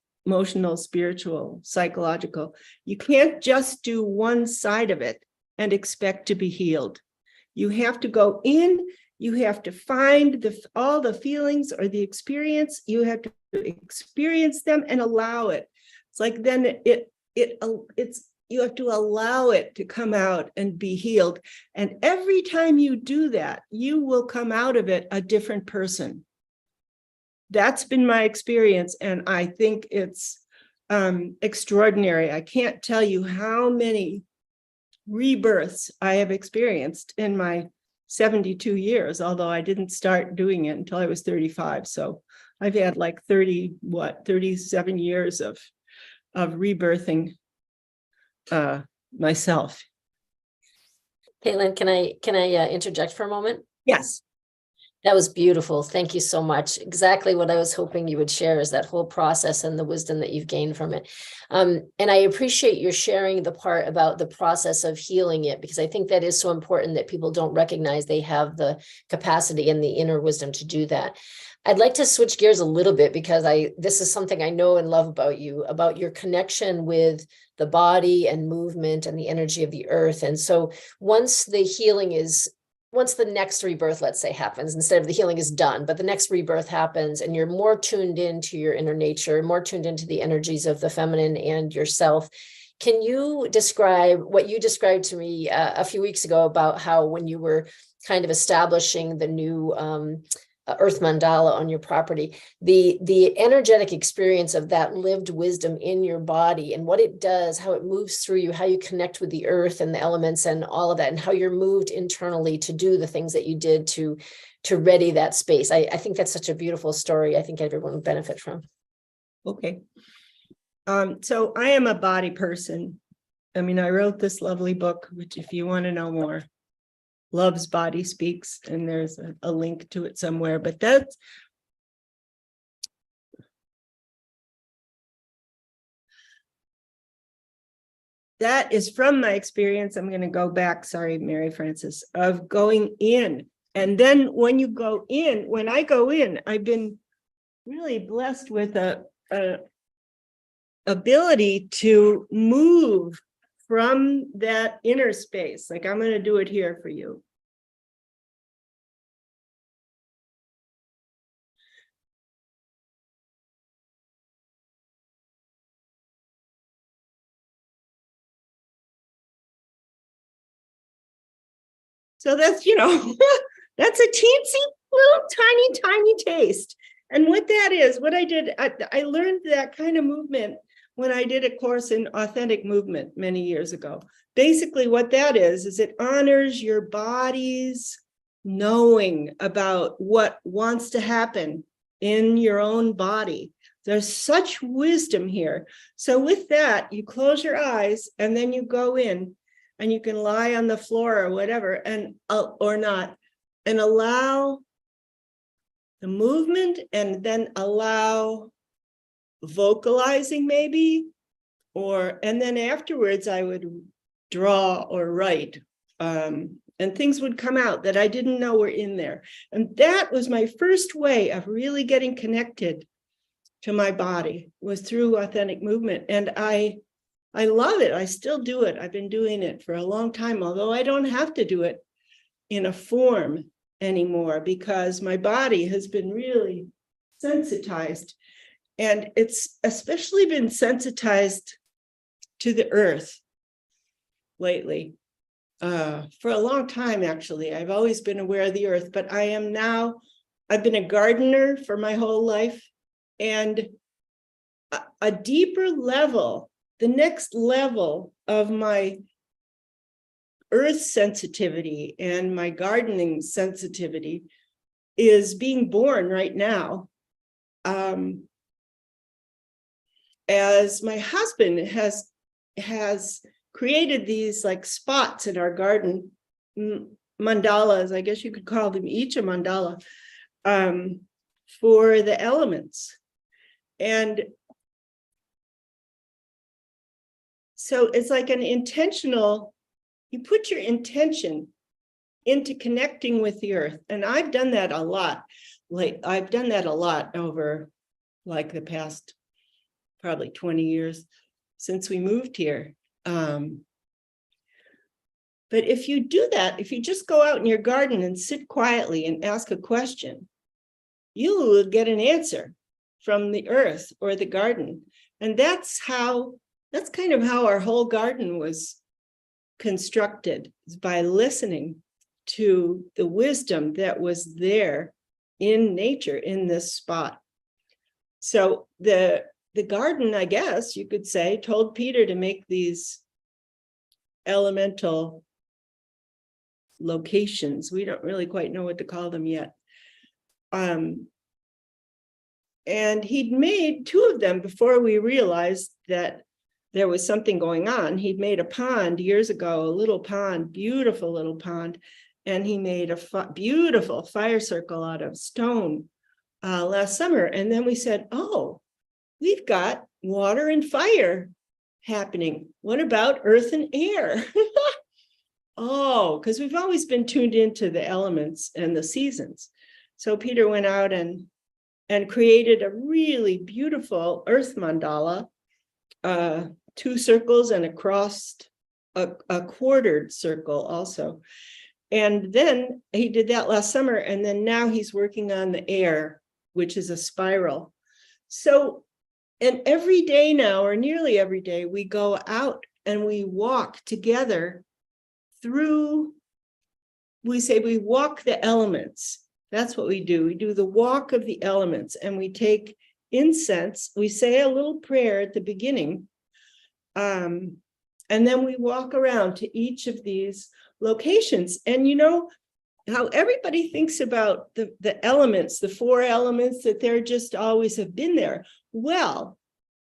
spiritual, psychological. You can't just do one side of it and expect to be healed. You have to go in, you have to find all the feelings or the experience, you have to experience them and allow it. It's like then you have to allow it to come out and be healed. And every time you do that, you will come out of it a different person. That's been my experience, and I think it's extraordinary. I can't tell you how many rebirths I have experienced in my 72 years, although I didn't start doing it until I was 35. So I've had like 37 years of rebirthing myself. Caitlin, can I interject for a moment? Yes. That was beautiful. Thank you so much. Exactly what I was hoping you would share is that whole process and the wisdom that you've gained from it. And I appreciate your sharing the part about the process of healing it, because I think that is so important that people don't recognize they have the capacity and the inner wisdom to do that. I'd like to switch gears a little bit, because this is something I know and love about you, about your connection with the body and movement and the energy of the earth. And so once the next rebirth, let's say, happens, instead of the healing is done, but the next rebirth happens and you're more tuned into your inner nature, more tuned into the energies of the feminine and yourself, Can you describe what you described to me a few weeks ago about how when you were kind of establishing the new earth mandala on your property, the energetic experience of that lived wisdom in your body and what it does, how it moves through you, how you connect with the earth and the elements and all of that, and how you're moved internally to do the things that you did to ready that space. I think that's such a beautiful story. I think everyone would benefit from. Okay. So I am a body person. I mean, I wrote this lovely book, which if you want to know more, Love's Body Speaks, and there's a link to it somewhere, but that is from my experience. I'm going to go back, sorry, Mary Frances, of going in. And then when you go in, when I go in, I've been really blessed with a ability to move from that inner space. Like, I'm going to do it here for you. So that's, that's a teensy little tiny taste. And what that is, what I did, I learned that kind of movement when I did a course in authentic movement many years ago. Basically, what that is it honors your body's knowing about what wants to happen in your own body. There's such wisdom here. So with that, you close your eyes and then you go in and you can lie on the floor or whatever, and or not, and allow the movement, and then allow vocalizing maybe, and then afterwards I would draw or write, and things would come out that I didn't know were in there. And that was my first way of really getting connected to my body, was through authentic movement. And I love it. I still do it. I've been doing it for a long time, although I don't have to do it in a form anymore because my body has been really sensitized. And it's especially been sensitized to the earth lately. For a long time, actually. I've always been aware of the earth, but I've been a gardener for my whole life. And a deeper level, the next level of my earth sensitivity and my gardening sensitivity is being born right now. As my husband has created these like spots in our garden, mandalas, I guess you could call them each a mandala, for the elements. And so it's like an intentional, you put your intention into connecting with the earth. And I've done that a lot. I've done that a lot over like the past probably 20 years since we moved here. But if you do that, if you just go out in your garden and sit quietly and ask a question, you will get an answer from the earth or the garden. And that's kind of how our whole garden was constructed, is by listening to the wisdom that was there in nature in this spot. So the garden, I guess you could say, told Peter to make these elemental locations. We don't really quite know what to call them yet. And he'd made 2 of them before we realized that there was something going on. He'd made a pond years ago, a little pond, beautiful little pond, and he made a beautiful fire circle out of stone last summer. And then we said, oh, we've got water and fire happening. What about earth and air? Oh, because we've always been tuned into the elements and the seasons. So Peter went out and created a really beautiful earth mandala, 2 circles and a quartered circle also. And then he did that last summer. And then now he's working on the air, which is a spiral. So, and every day now, or nearly every day, we go out and we walk together through, we say we walk the elements. That's what we do. We do the walk of the elements, and we take incense. We say a little prayer at the beginning, and then we walk around to each of these locations. And you know how everybody thinks about the elements, the 4 elements, that they're just always have been there. Well,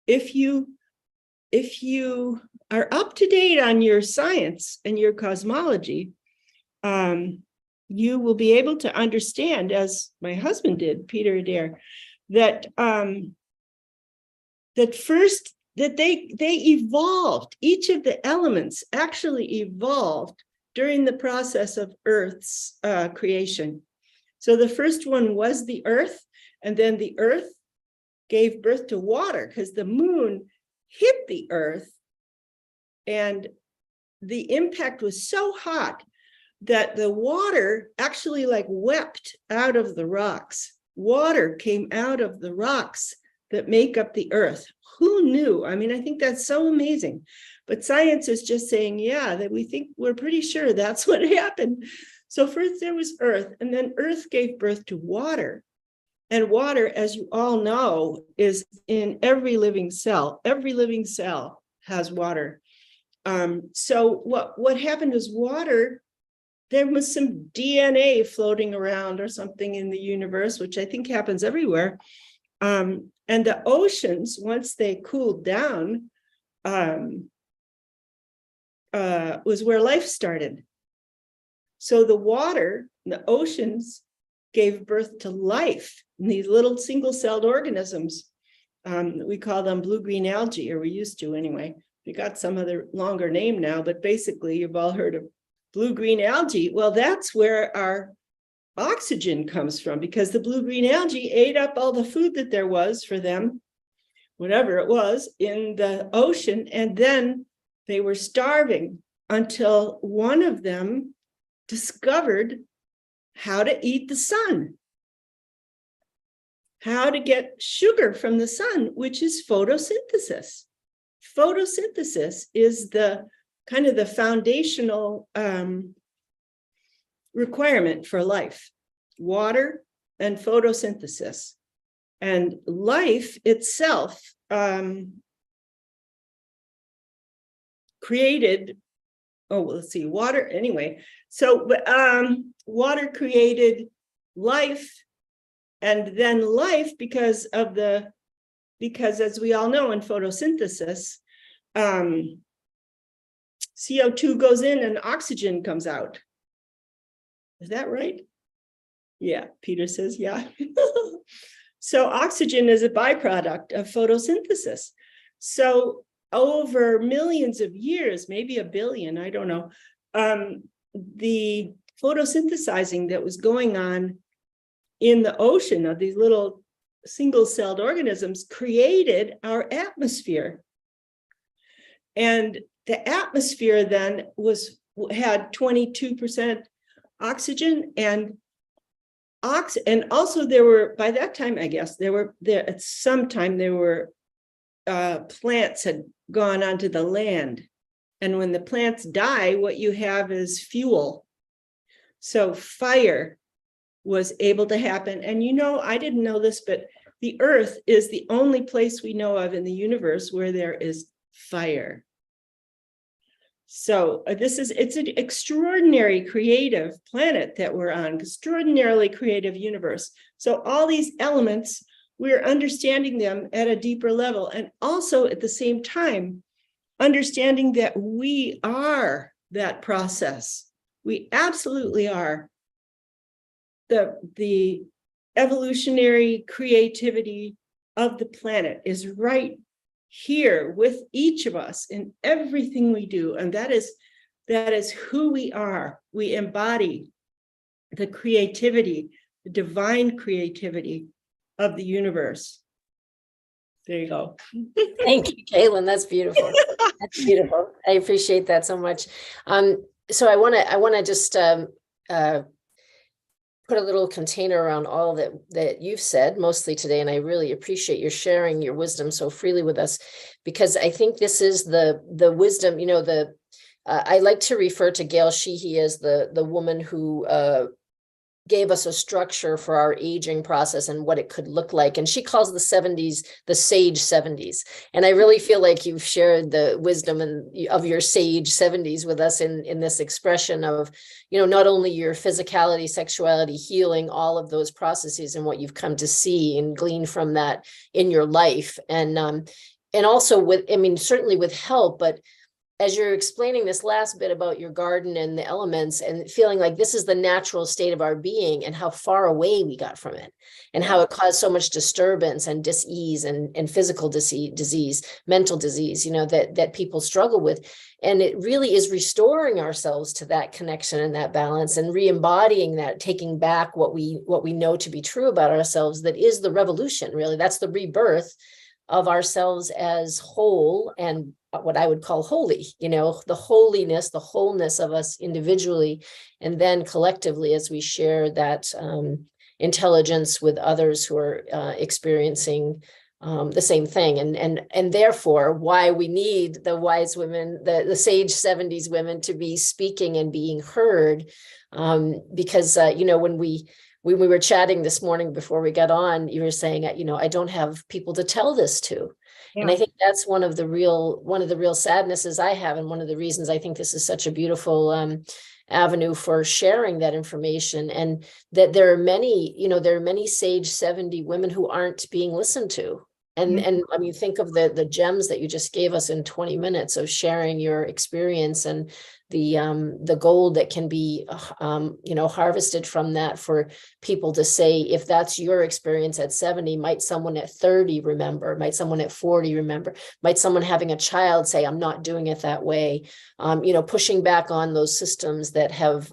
if you are up to date on your science and your cosmology, you will be able to understand, as my husband did, Peter Adair, that first that they evolved. Each of the elements actually evolved during the process of Earth's creation. So the first one was the earth, and then the earth gave birth to water because the moon hit the earth, and the impact was so hot that the water actually like wept out of the rocks. Water came out of the rocks that make up the earth. Who knew? I mean, I think that's so amazing. But science is just saying, yeah, that we're pretty sure that's what happened. So first there was earth, and then earth gave birth to water. And water, as you all know, is in every living cell. Every living cell has water. So what happened is water, there was some DNA floating around or something in the universe, which I think happens everywhere. And the oceans, once they cooled down, was where life started. So the water, the oceans, gave birth to life in these little single-celled organisms. We call them blue-green algae, or we used to anyway. We got some other longer name now, but basically you've all heard of blue-green algae. Well, that's where our oxygen comes from, because the blue-green algae ate up all the food that there was for them, whatever it was, in the ocean, and then they were starving until one of them discovered how to eat the sun, how to get sugar from the sun, which is photosynthesis. Photosynthesis is the kind of the foundational requirement for life: water and photosynthesis. And life itself created, water anyway. So water created life, and then life, because as we all know in photosynthesis, CO2 goes in and oxygen comes out. Is that right? Yeah, Peter says, yeah. So oxygen is a byproduct of photosynthesis. So over millions of years, maybe a billion, I don't know, the photosynthesizing that was going on in the ocean of these little single-celled organisms created our atmosphere. And the atmosphere then had 22% oxygen, and also there were, by that time, I guess, at some time there were plants had gone onto the land. And when the plants die, what you have is fuel. So fire was able to happen. And you know, I didn't know this, but the earth is the only place we know of in the universe where there is fire. So it's an extraordinary creative planet that we're on, extraordinarily creative universe. So all these elements, we're understanding them at a deeper level, and also at the same time, understanding that we are that process. We absolutely are. The evolutionary creativity of the planet is right here with each of us in everything we do, and that is who we are. We embody the creativity, the divine creativity of the universe. There you go. Thank you, Caitlin. That's beautiful. That's beautiful. I appreciate that so much. So I want to just put a little container around all that you've said mostly today. And I really appreciate your sharing your wisdom so freely with us, because I think this is the wisdom, I like to refer to Gail Sheehy as the woman who gave us a structure for our aging process and what it could look like. And she calls the 70s the sage 70s. And I really feel like you've shared the wisdom of your sage 70s with us in this expression of, not only your physicality, sexuality, healing, all of those processes and what you've come to see and glean from that in your life. And also certainly with help, but as you're explaining this last bit about your garden and the elements and feeling like this is the natural state of our being and how far away we got from it and how it caused so much disturbance and dis-ease and physical disease, mental disease, that people struggle with. And it really is restoring ourselves to that connection and that balance and re-embodying that, taking back what we know to be true about ourselves. That is the revolution, really. That's the rebirth of ourselves as whole and what I would call holy, the holiness, the wholeness of us individually, and then collectively as we share that intelligence with others who are experiencing the same thing. And therefore why we need the wise women, the sage 70s women to be speaking and being heard. Because, when we were chatting this morning before we got on, you were saying, I don't have people to tell this to. Yeah. And I think that's one of the real sadnesses I have. And one of the reasons I think this is such a beautiful avenue for sharing that information. And that there are many sage 70 women who aren't being listened to. And think of the gems that you just gave us in 20 minutes of sharing your experience and the gold that can be harvested from that for people to say, if that's your experience at 70, might someone at 30 remember? Might someone at 40 remember? Might someone having a child say, I'm not doing it that way? Pushing back on those systems that have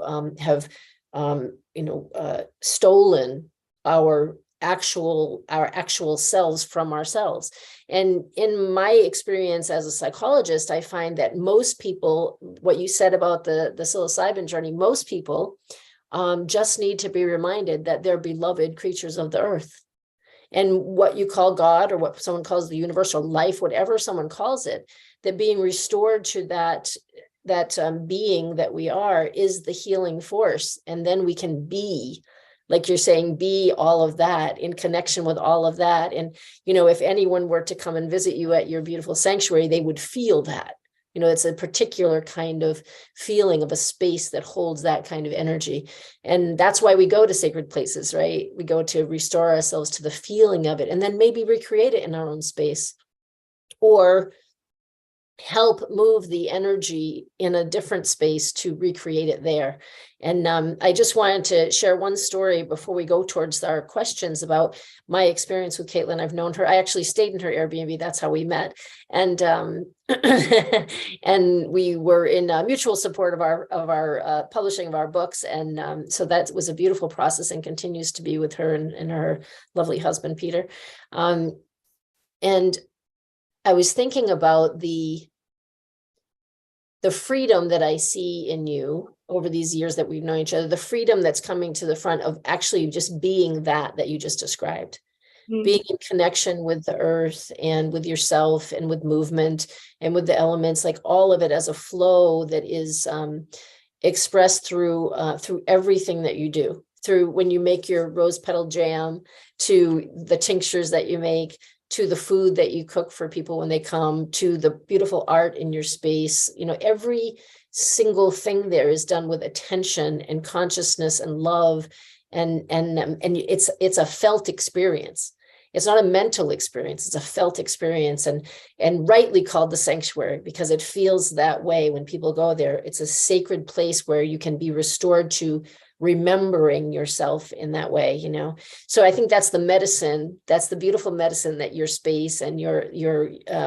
stolen our actual selves from ourselves. And in my experience as a psychologist, I find that most people, what you said about the psilocybin journey, most people just need to be reminded that they're beloved creatures of the earth. And what you call God, or what someone calls the universal life, whatever someone calls it, that being restored to that being that we are is the healing force. And then we can be, like you're saying, be all of that in connection with all of that. And, if anyone were to come and visit you at your beautiful sanctuary, they would feel that, it's a particular kind of feeling of a space that holds that kind of energy. And that's why we go to sacred places, right? We go to restore ourselves to the feeling of it and then maybe recreate it in our own space, or help move the energy in a different space to recreate it there. And I just wanted to share one story before we go towards our questions about my experience with Caitlin. I've known her. I actually stayed in her Airbnb. That's how we met. And and we were in mutual support of our publishing of our books. And so that was a beautiful process and continues to be with her and her lovely husband, Peter. And I was thinking about the freedom that I see in you over these years that we've known each other, the freedom that's coming to the front of actually just being that you just described, being in connection with the earth and with yourself and with movement and with the elements, like all of it as a flow that is expressed through everything that you do, through when you make your rose petal jam, to the tinctures that you make, to the food that you cook for people when they come, to the beautiful art in your space. Every single thing there is done with attention and consciousness and love. And it's a felt experience. It's not a mental experience. It's a felt experience, and rightly called the sanctuary because it feels that way when people go there. It's a sacred place where you can be restored to remembering yourself in that way, So I think that's the medicine. That's the beautiful medicine that your space and your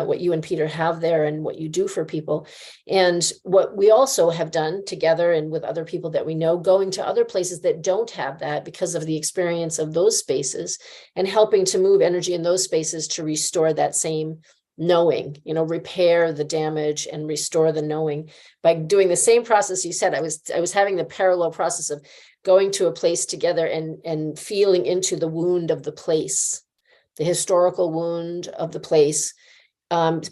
what you and Peter have there and what you do for people. And what we also have done together and with other people that we know, going to other places that don't have that because of the experience of those spaces and helping to move energy in those spaces to restore that same knowing, repair the damage and restore the knowing by doing the same process you said. I was having the parallel process of going to a place together and feeling into the wound of the place, the historical wound of the place,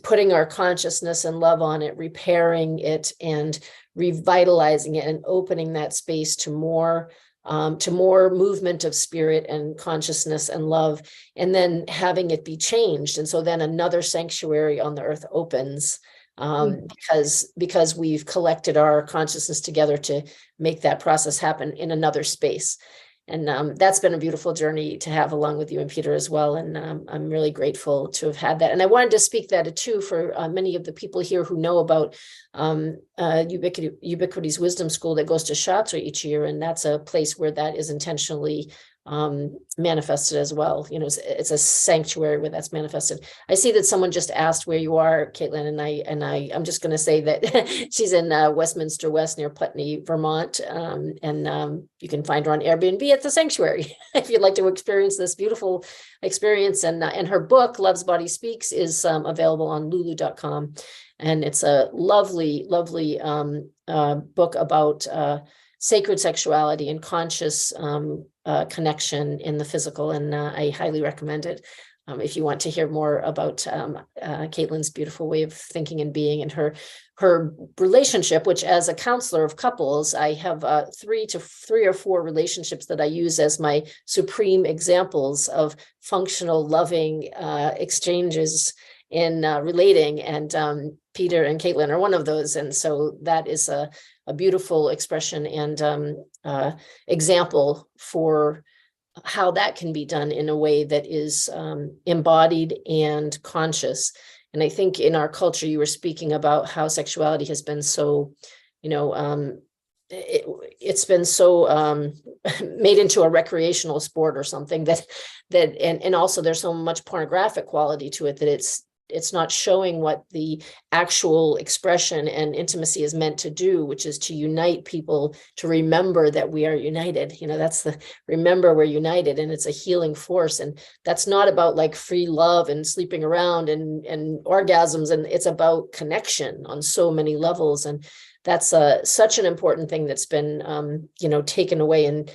putting our consciousness and love on it, repairing it and revitalizing it and opening that space to more movement of spirit and consciousness and love, and then having it be changed. And so then another sanctuary on the earth opens, because we've collected our consciousness together to make that process happen in another space. And that's been a beautiful journey to have along with you and Peter as well. And I'm really grateful to have had that. And I wanted to speak that too for many of the people here who know about Ubiquity's Wisdom School that goes to Shatra each year. And that's a place where that is intentionally manifested as well. You know, it's a sanctuary where that's manifested. I see that someone just asked where you are, Caitlin, and I'm just going to say that she's in Westminster West near Putney, Vermont, and you can find her on Airbnb at the sanctuary if you'd like to experience this beautiful experience. And her book, Love's Body Speaks, is available on lulu.com, and it's a lovely, lovely book about sacred sexuality and conscious connection in the physical, and I highly recommend it if you want to hear more about Caitlin's beautiful way of thinking and being, and her relationship, which as a counselor of couples, I have 3 or 4 relationships that I use as my supreme examples of functional, loving exchanges in relating, and Peter and Caitlin are one of those. And so that is a beautiful expression and example for how that can be done in a way that is embodied and conscious. And I think in our culture, you were speaking about how sexuality has been so, you know, it's been so made into a recreational sport or something and also there's so much pornographic quality to it that it's not showing what the actual expression and intimacy is meant to do, which is to unite people, to remember that we are united. You know, that's remember we're united, and it's a healing force. And that's not about like free love and sleeping around and orgasms. And it's about connection on so many levels. And that's such an important thing that's been, taken away and,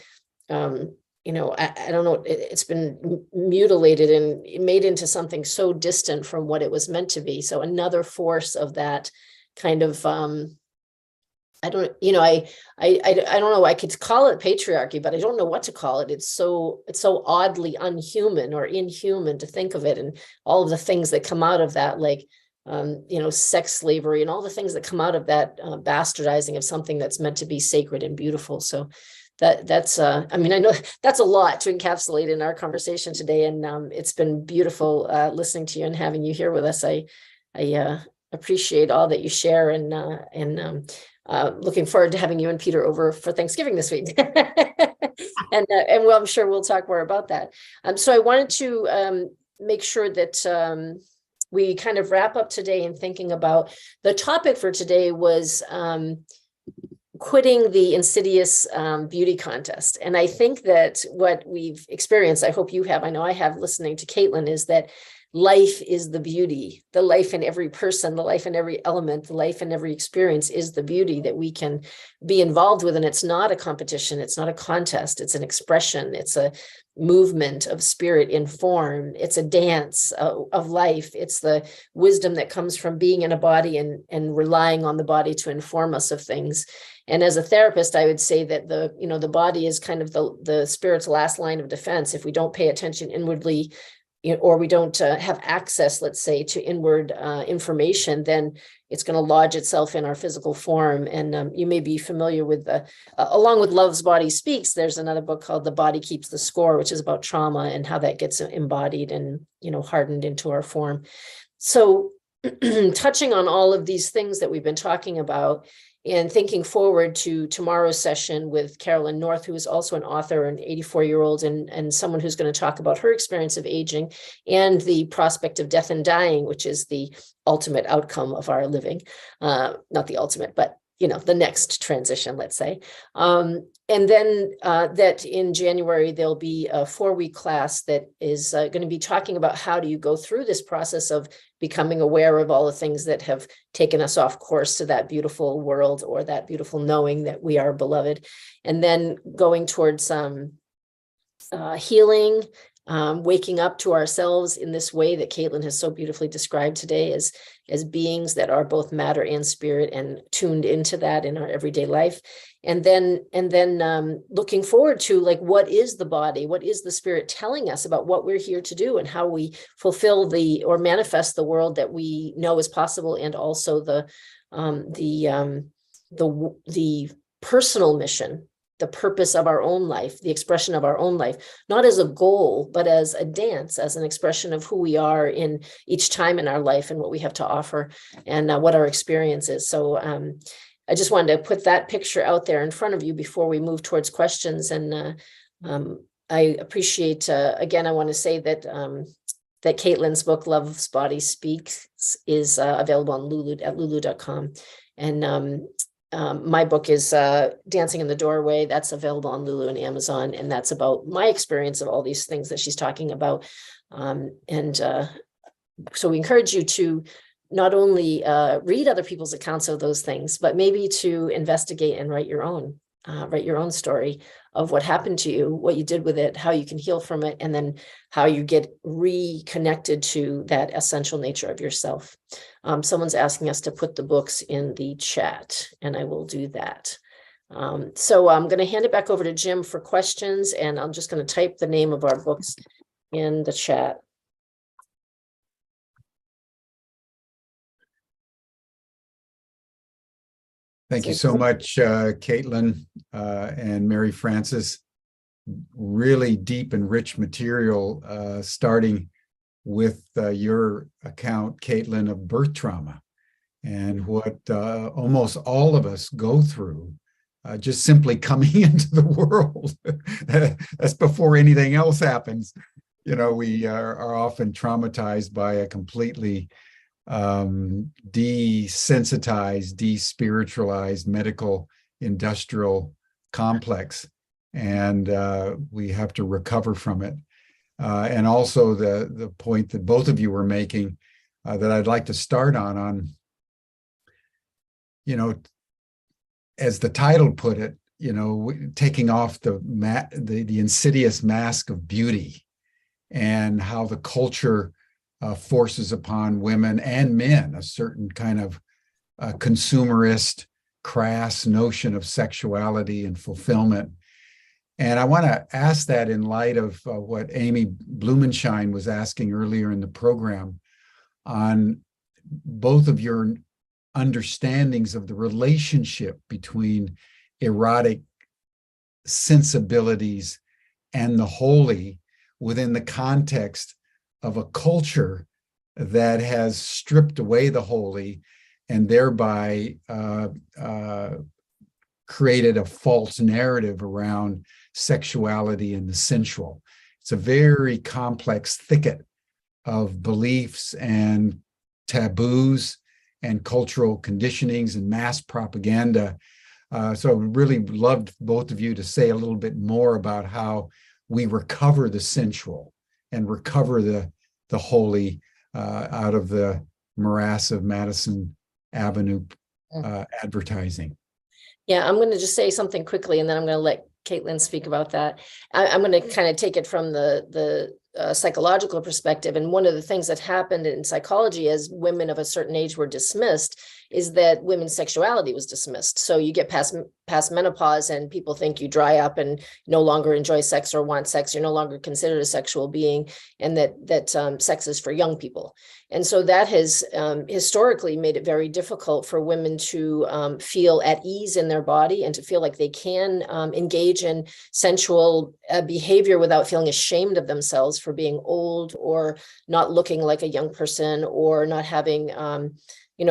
I don't know, it's been mutilated and made into something so distant from what it was meant to be. So another force of that kind of, I don't know, I could call it patriarchy, but I don't know what to call it. It's so oddly unhuman or inhuman to think of it, and all of the things that come out of that, like, sex slavery and all the things that come out of that bastardizing of something that's meant to be sacred and beautiful. So that's I know that's a lot to encapsulate in our conversation today, and it's been beautiful listening to you and having you here with us. I appreciate all that you share, and looking forward to having you and Peter over for Thanksgiving this week. and I'm sure we'll talk more about that. So I wanted to make sure that we kind of wrap up today in thinking about the topic for today was quitting the insidious beauty contest. And I think that what we've experienced, I hope you have, I know I have listening to Caitlin, is that life is the beauty. The life in every person, the life in every element, the life in every experience is the beauty that we can be involved with. And it's not a competition. It's not a contest. It's an expression. It's a movement of spirit in form. It's a dance of life. It's the wisdom that comes from being in a body and relying on the body to inform us of things. And as a therapist, I would say that the body is kind of the spirit's last line of defense. If we don't pay attention inwardly, or we don't have access, let's say, to inward information, then it's going to lodge itself in our physical form. And you may be familiar with along with Love's Body Speaks, there's another book called The Body Keeps the Score, which is about trauma and how that gets embodied and, hardened into our form. So touching on all of these things that we've been talking about, and thinking forward to tomorrow's session with Carolyn North, who is also an author, an 84-year-old, and someone who's going to talk about her experience of aging and the prospect of death and dying, which is the ultimate outcome of our living. Not the ultimate, but the next transition, let's say. And then that in January, there'll be a 4-week class that is going to be talking about how do you go through this process of becoming aware of all the things that have taken us off course to that beautiful world, or that beautiful knowing that we are beloved. And then going towards healing, waking up to ourselves in this way that Caitlin has so beautifully described today, as beings that are both matter and spirit, and tuned into that in our everyday life. And then looking forward to, like, what is the body? What is the spirit telling us about what we're here to do, and how we fulfill or manifest the world that we know is possible, and also the personal mission, the purpose of our own life, the expression of our own life, not as a goal, but as a dance, as an expression of who we are in each time in our life, and what we have to offer, and what our experience is. So I just wanted to put that picture out there in front of you before we move towards questions. And I appreciate, again, I want to say that that Caitlin's book, Love's Body Speaks, is available on lulu.com. And my book is Dancing in the Doorway. That's available on Lulu and Amazon. And that's about my experience of all these things that she's talking about. So we encourage you to not only read other people's accounts of those things, but maybe to investigate and write your own story of what happened to you, what you did with it, how you can heal from it, and then how you get reconnected to that essential nature of yourself. Someone's asking us to put the books in the chat, and I will do that. So I'm going to hand it back over to Jim for questions, and I'm just going to type the name of our books in the chat. Thank you so much, Caitlin and Mary Frances. Really deep and rich material, starting with your account, Caitlin, of birth trauma, and what almost all of us go through just simply coming into the world. That's before anything else happens. We are often traumatized by a completely desensitized, despiritualized medical industrial complex, and we have to recover from it. And also the point that both of you were making, that I'd like to start on, as the title put it, taking off the insidious mask of beauty, and how the culture forces upon women and men a certain kind of consumerist, crass notion of sexuality and fulfillment. And I want to ask that in light of what Amy Blumenschein was asking earlier in the program, on both of your understandings of the relationship between erotic sensibilities and the holy within the context of a culture that has stripped away the holy, and thereby created a false narrative around sexuality and the sensual. It's a very complex thicket of beliefs and taboos and cultural conditionings and mass propaganda. So I really loved both of you to say a little bit more about how we recover the sensual and recover the holy out of the morass of Madison Avenue advertising. Yeah, I'm going to just say something quickly, and then I'm going to let Caitlin speak about that. I'm going to kind of take it from the psychological perspective. And one of the things that happened in psychology as women of a certain age were dismissed is that women's sexuality was dismissed. So you get past menopause and people think you dry up and no longer enjoy sex or want sex. You're no longer considered a sexual being, and that sex is for young people. And so that has historically made it very difficult for women to feel at ease in their body and to feel like they can engage in sensual behavior without feeling ashamed of themselves for being old or not looking like a young person or not having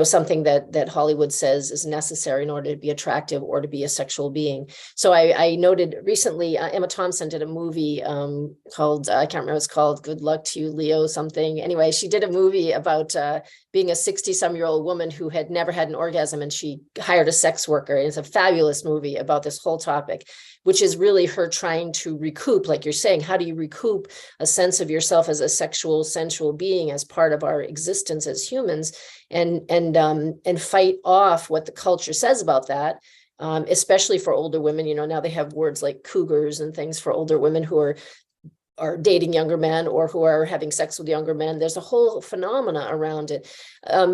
something that Hollywood says is necessary in order to be attractive or to be a sexual being. So I noted recently, Emma Thompson did a movie called, I can't remember what it's called, Good Luck to You, Leo something. Anyway, she did a movie about being a 60-some-year-old woman who had never had an orgasm, and she hired a sex worker. And it's a fabulous movie about this whole topic, which is really her trying to recoup, like you're saying, how do you recoup a sense of yourself as a sexual, sensual being as part of our existence as humans, and fight off what the culture says about that, especially for older women. Now they have words like cougars and things for older women who are dating younger men or who are having sex with younger men. There's a whole phenomena around it.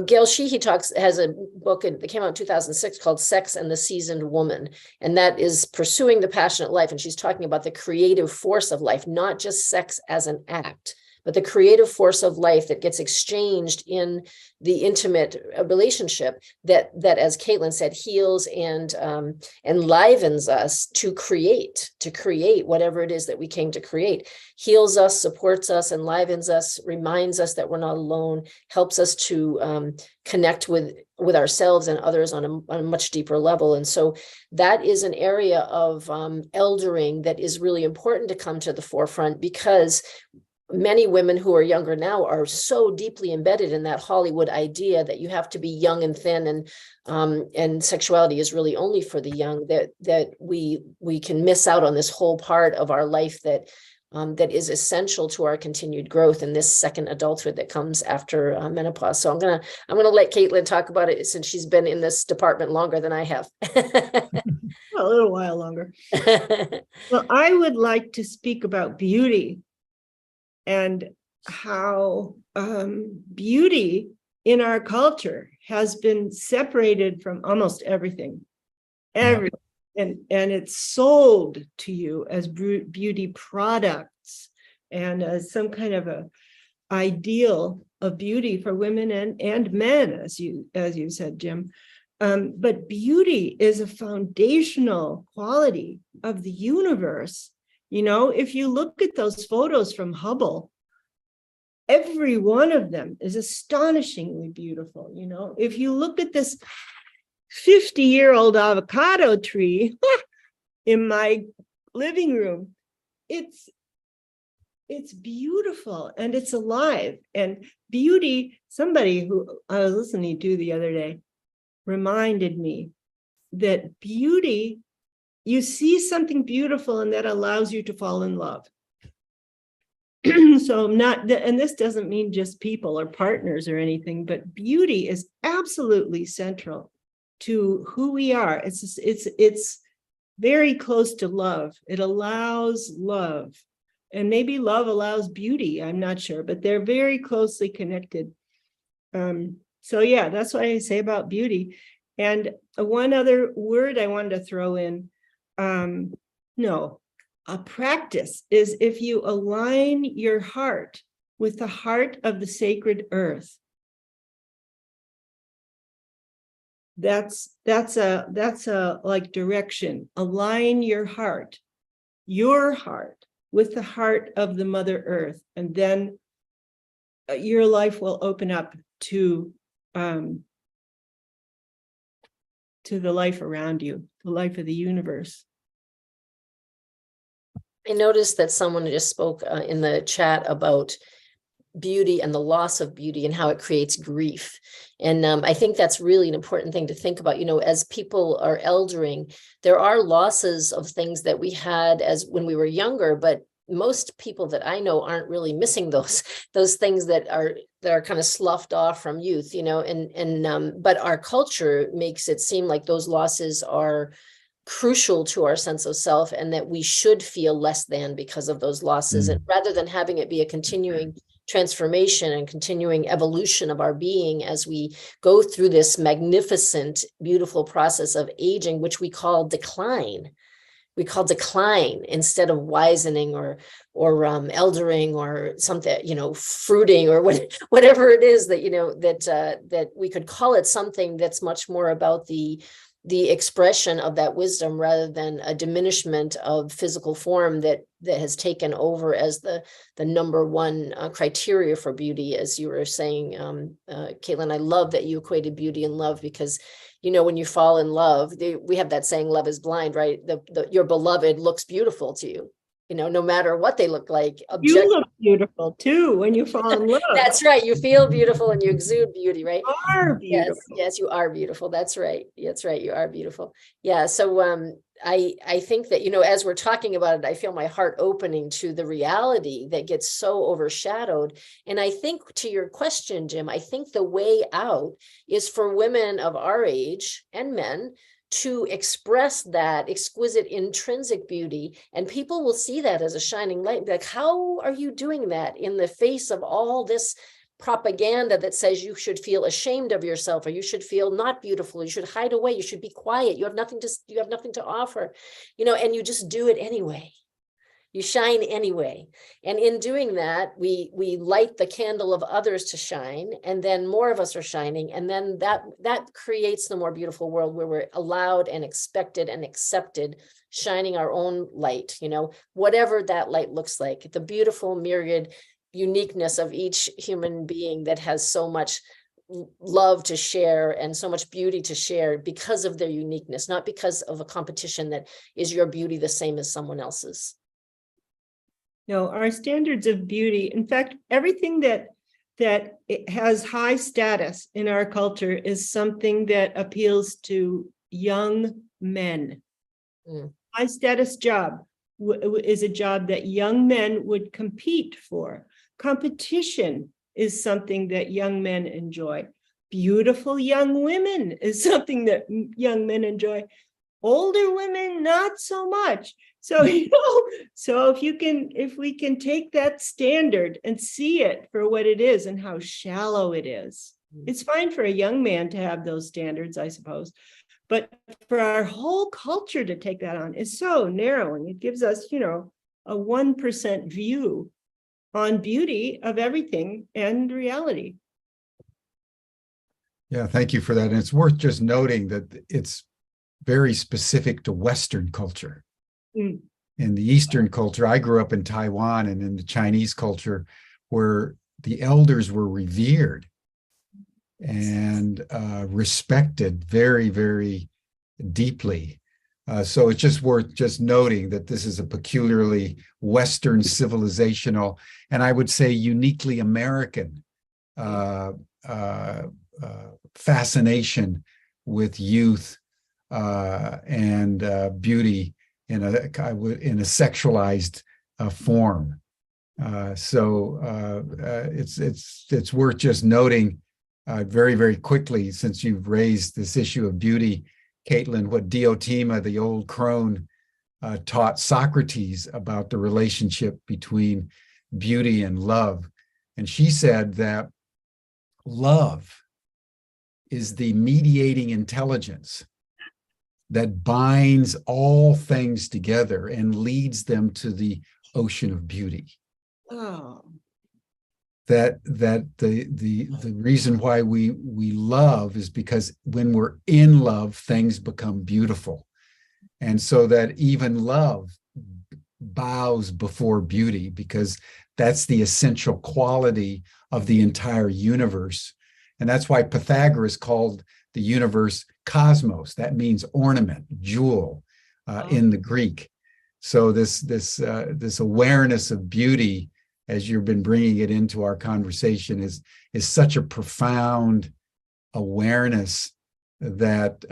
Gail Sheehy has a book that came out in 2006 called Sex and the Seasoned Woman. And that is pursuing the passionate life. And she's talking about the creative force of life, not just sex as an act, but the creative force of life that gets exchanged in the intimate relationship that, as Caitlin said, heals and enlivens us to create whatever it is that we came to create, heals us, supports us, enlivens us, reminds us that we're not alone, helps us to connect with ourselves and others on a much deeper level. And so that is an area of eldering that is really important to come to the forefront, because many women who are younger now are so deeply embedded in that Hollywood idea that you have to be young and thin, and sexuality is really only for the young, that we can miss out on this whole part of our life that is essential to our continued growth in this second adulthood that comes after menopause. So I'm gonna let Caitlin talk about it, since she's been in this department longer than I have. A little while longer. Well, I would like to speak about beauty and how beauty in our culture has been separated from almost everything. And it's sold to you as beauty products and as some kind of a ideal of beauty for women and men, as you said, Jim. But beauty is a foundational quality of the universe. If you look at those photos from Hubble, every one of them is astonishingly beautiful. If you look at this 50-year-old avocado tree in my living room, it's beautiful and it's alive. And beauty, somebody who I was listening to the other day reminded me that beauty, you see something beautiful and that allows you to fall in love. So and this doesn't mean just people or partners or anything, but beauty is absolutely central to who we are. It's very close to love. It allows love, and maybe love allows beauty. I'm not sure, but they're very closely connected. So yeah, that's what I say about beauty. And one other word I wanted to throw in, a practice is if you align your heart with the heart of the sacred earth. That's a like direction. Align your heart with the heart of the Mother Earth, and then your life will open up to the life around you, the life of the universe. I noticed that someone just spoke in the chat about beauty and the loss of beauty and how it creates grief. And I think that's really an important thing to think about. As people are eldering, there are losses of things that we had as when we were younger, but most people that I know aren't really missing those things that are kind of sloughed off from youth, but our culture makes it seem like those losses are crucial to our sense of self, and that we should feel less than because of those losses. And rather than having it be a continuing transformation and continuing evolution of our being as we go through this magnificent, beautiful process of aging, which we call decline. We call decline instead of wisening or eldering or something, fruiting or whatever it is that, that we could call it something that's much more about the the expression of that wisdom rather than a diminishment of physical form that has taken over as the number one criteria for beauty, as you were saying, Caitlin. I love that you equated beauty and love, because when you fall in love, we have that saying, love is blind, right? Your beloved looks beautiful to you, no matter what they look like. You look beautiful too when you fall in love. That's right. You feel beautiful and you exude beauty, right? You are beautiful. Yes, you are beautiful. That's right. That's right. You are beautiful. Yeah. So I think that, as we're talking about it, I feel my heart opening to the reality that gets so overshadowed. And I think, to your question, Jim, I think the way out is for women of our age and men to express that exquisite intrinsic beauty, and people will see that as a shining light. Like, how are you doing that in the face of all this propaganda that says you should feel ashamed of yourself, or you should feel not beautiful, you should hide away, you should be quiet, you have nothing to offer, and you just do it anyway. You shine anyway. And in doing that, we light the candle of others to shine, and then more of us are shining. And then that creates the more beautiful world where we're allowed and expected and accepted, shining our own light, whatever that light looks like, the beautiful myriad uniqueness of each human being that has so much love to share and so much beauty to share because of their uniqueness, not because of a competition that is your beauty the same as someone else's. No, our standards of beauty, in fact, everything that it has high status in our culture is something that appeals to young men. High status job is a job that young men would compete for. Competition is something that young men enjoy. Beautiful young women is something that young men enjoy. Older women, not so much. So, if we can take that standard and see it for what it is and how shallow it is, it's fine for a young man to have those standards, I suppose. But for our whole culture to take that on is so narrowing. It gives us, a 1% view on beauty of everything and reality. Yeah, thank you for that. And it's worth just noting that it's very specific to Western culture. In the Eastern culture, I grew up in Taiwan, and in the Chinese culture, where the elders were revered and respected very, very deeply. So it's just worth just noting that this is a peculiarly Western civilizational, and I would say uniquely American fascination with youth and beauty in a sexualized form. So it's worth just noting very, very quickly, since you've raised this issue of beauty, Caitlin, what Diotima, the old crone, taught Socrates about the relationship between beauty and love. And she said that love is the mediating intelligence that binds all things together and leads them to the ocean of beauty. Oh. That the reason why we love is because when we're in love, things become beautiful. And so that even love bows before beauty, because that's the essential quality of the entire universe. And that's why Pythagoras called the universe cosmos. That means ornament, jewel, in the Greek. So this awareness of beauty, as you've been bringing it into our conversation, is such a profound awareness that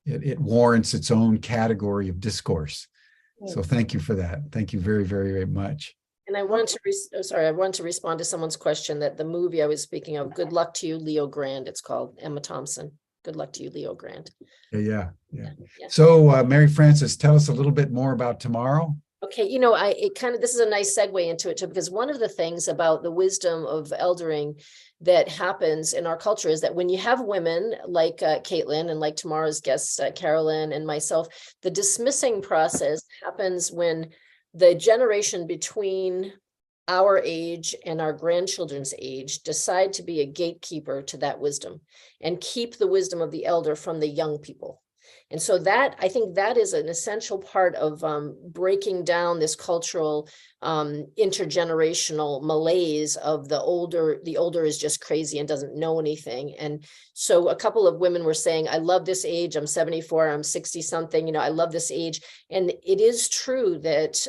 it warrants its own category of discourse. So thank you for that. Thank you very, very, very much. And I want to respond to someone's question that the movie I was speaking of, Good Luck to You, Leo Grand, it's called, Emma Thompson. Good luck to you, Leo Grand. Yeah. So Mary Frances, tell us a little bit more about tomorrow. Okay, this is a nice segue into it too, because one of the things about the wisdom of eldering that happens in our culture is that when you have women like Caitlin and like tomorrow's guests, Carolyn and myself, the dismissing process happens when the generation between our age and our grandchildren's age decide to be a gatekeeper to that wisdom and keep the wisdom of the elder from the young people. And so that, I think that is an essential part of breaking down this cultural intergenerational malaise of the older is just crazy and doesn't know anything. And so a couple of women were saying, I love this age, I'm 74, I'm 60 something, you know, I love this age. And it is true that,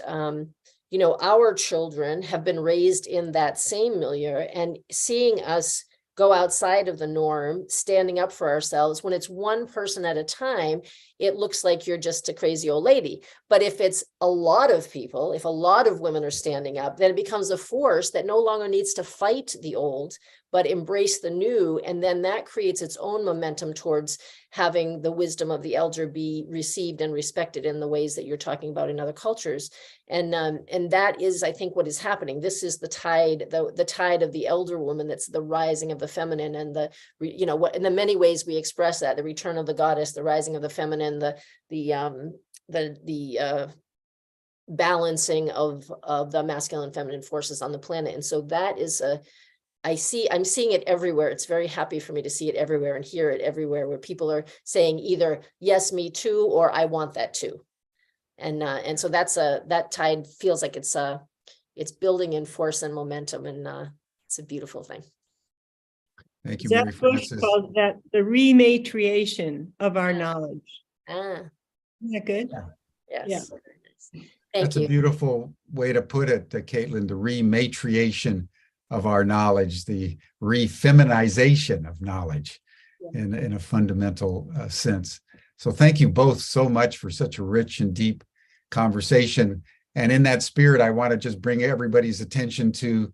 you know, our children have been raised in that same milieu, and seeing us go outside of the norm, standing up for ourselves, when it's one person at a time, it looks like you're just a crazy old lady. But if it's a lot of people, if a lot of women are standing up, then it becomes a force that no longer needs to fight the old, but embrace the new. And then that creates its own momentum towards having the wisdom of the elder be received and respected in the ways that you're talking about in other cultures. And that is, I think, what is happening. This is the tide, the tide of the elder woman. That's the rising of the feminine, and the, you know, what in the many ways we express that, the return of the goddess, the rising of the feminine, the balancing of the masculine and feminine forces on the planet. And so that is I'm seeing it everywhere. It's very happy for me to see it everywhere and hear it everywhere, where people are saying either, yes, me too, or I want that too. And so that tide feels like it's building in force and momentum, and it's a beautiful thing. Thank you, Zach Mary Bush Frances. calls that the rematriation of our knowledge. Isn't that good? Yes. Yeah. Thank That's you. a beautiful way to put it, Caitlin, the rematriation of our knowledge, the refeminization of knowledge in a fundamental sense. So thank you both so much for such a rich and deep conversation. And in that spirit, I want to just bring everybody's attention to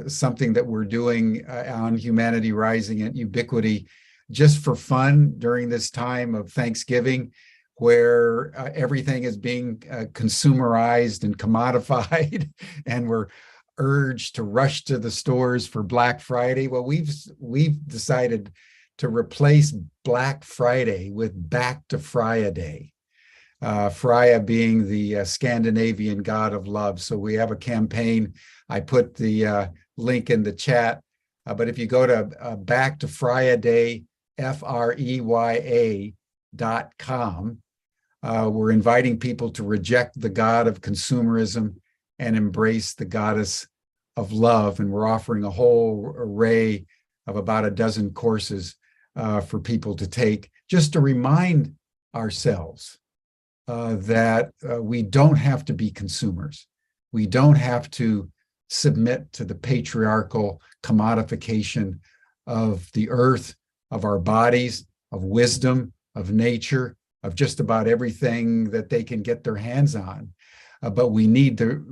something that we're doing on Humanity Rising at Ubiquity, just for fun during this time of Thanksgiving, where everything is being consumerized and commodified, and we're urged to rush to the stores for Black Friday. Well, we've decided to replace Black Friday with Back to Freya Day. Freya being the Scandinavian god of love. So we have a campaign. I put the link in the chat, but if you go to Back to Freya Day, FREYA.com, we're inviting people to reject the god of consumerism and embrace the goddess of love. And we're offering a whole array of about a dozen courses for people to take, just to remind ourselves that we don't have to be consumers. We don't have to submit to the patriarchal commodification of the earth, of our bodies, of wisdom, of nature, of just about everything that they can get their hands on. But we need the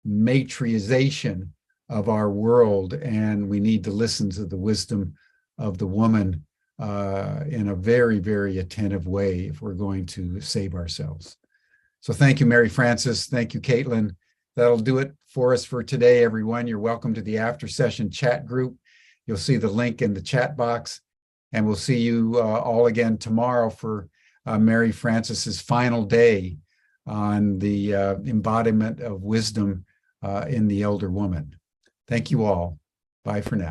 rematriization of our world, and we need to listen to the wisdom of the woman in a very, very attentive way if we're going to save ourselves. So thank you, Mary Frances. Thank you, Caitlin. That'll do it for us for today, everyone. You're welcome to the after session chat group. You'll see the link in the chat box, and we'll see you all again tomorrow for Mary Frances's final day on the embodiment of wisdom in the elder woman. Thank you all. Bye for now.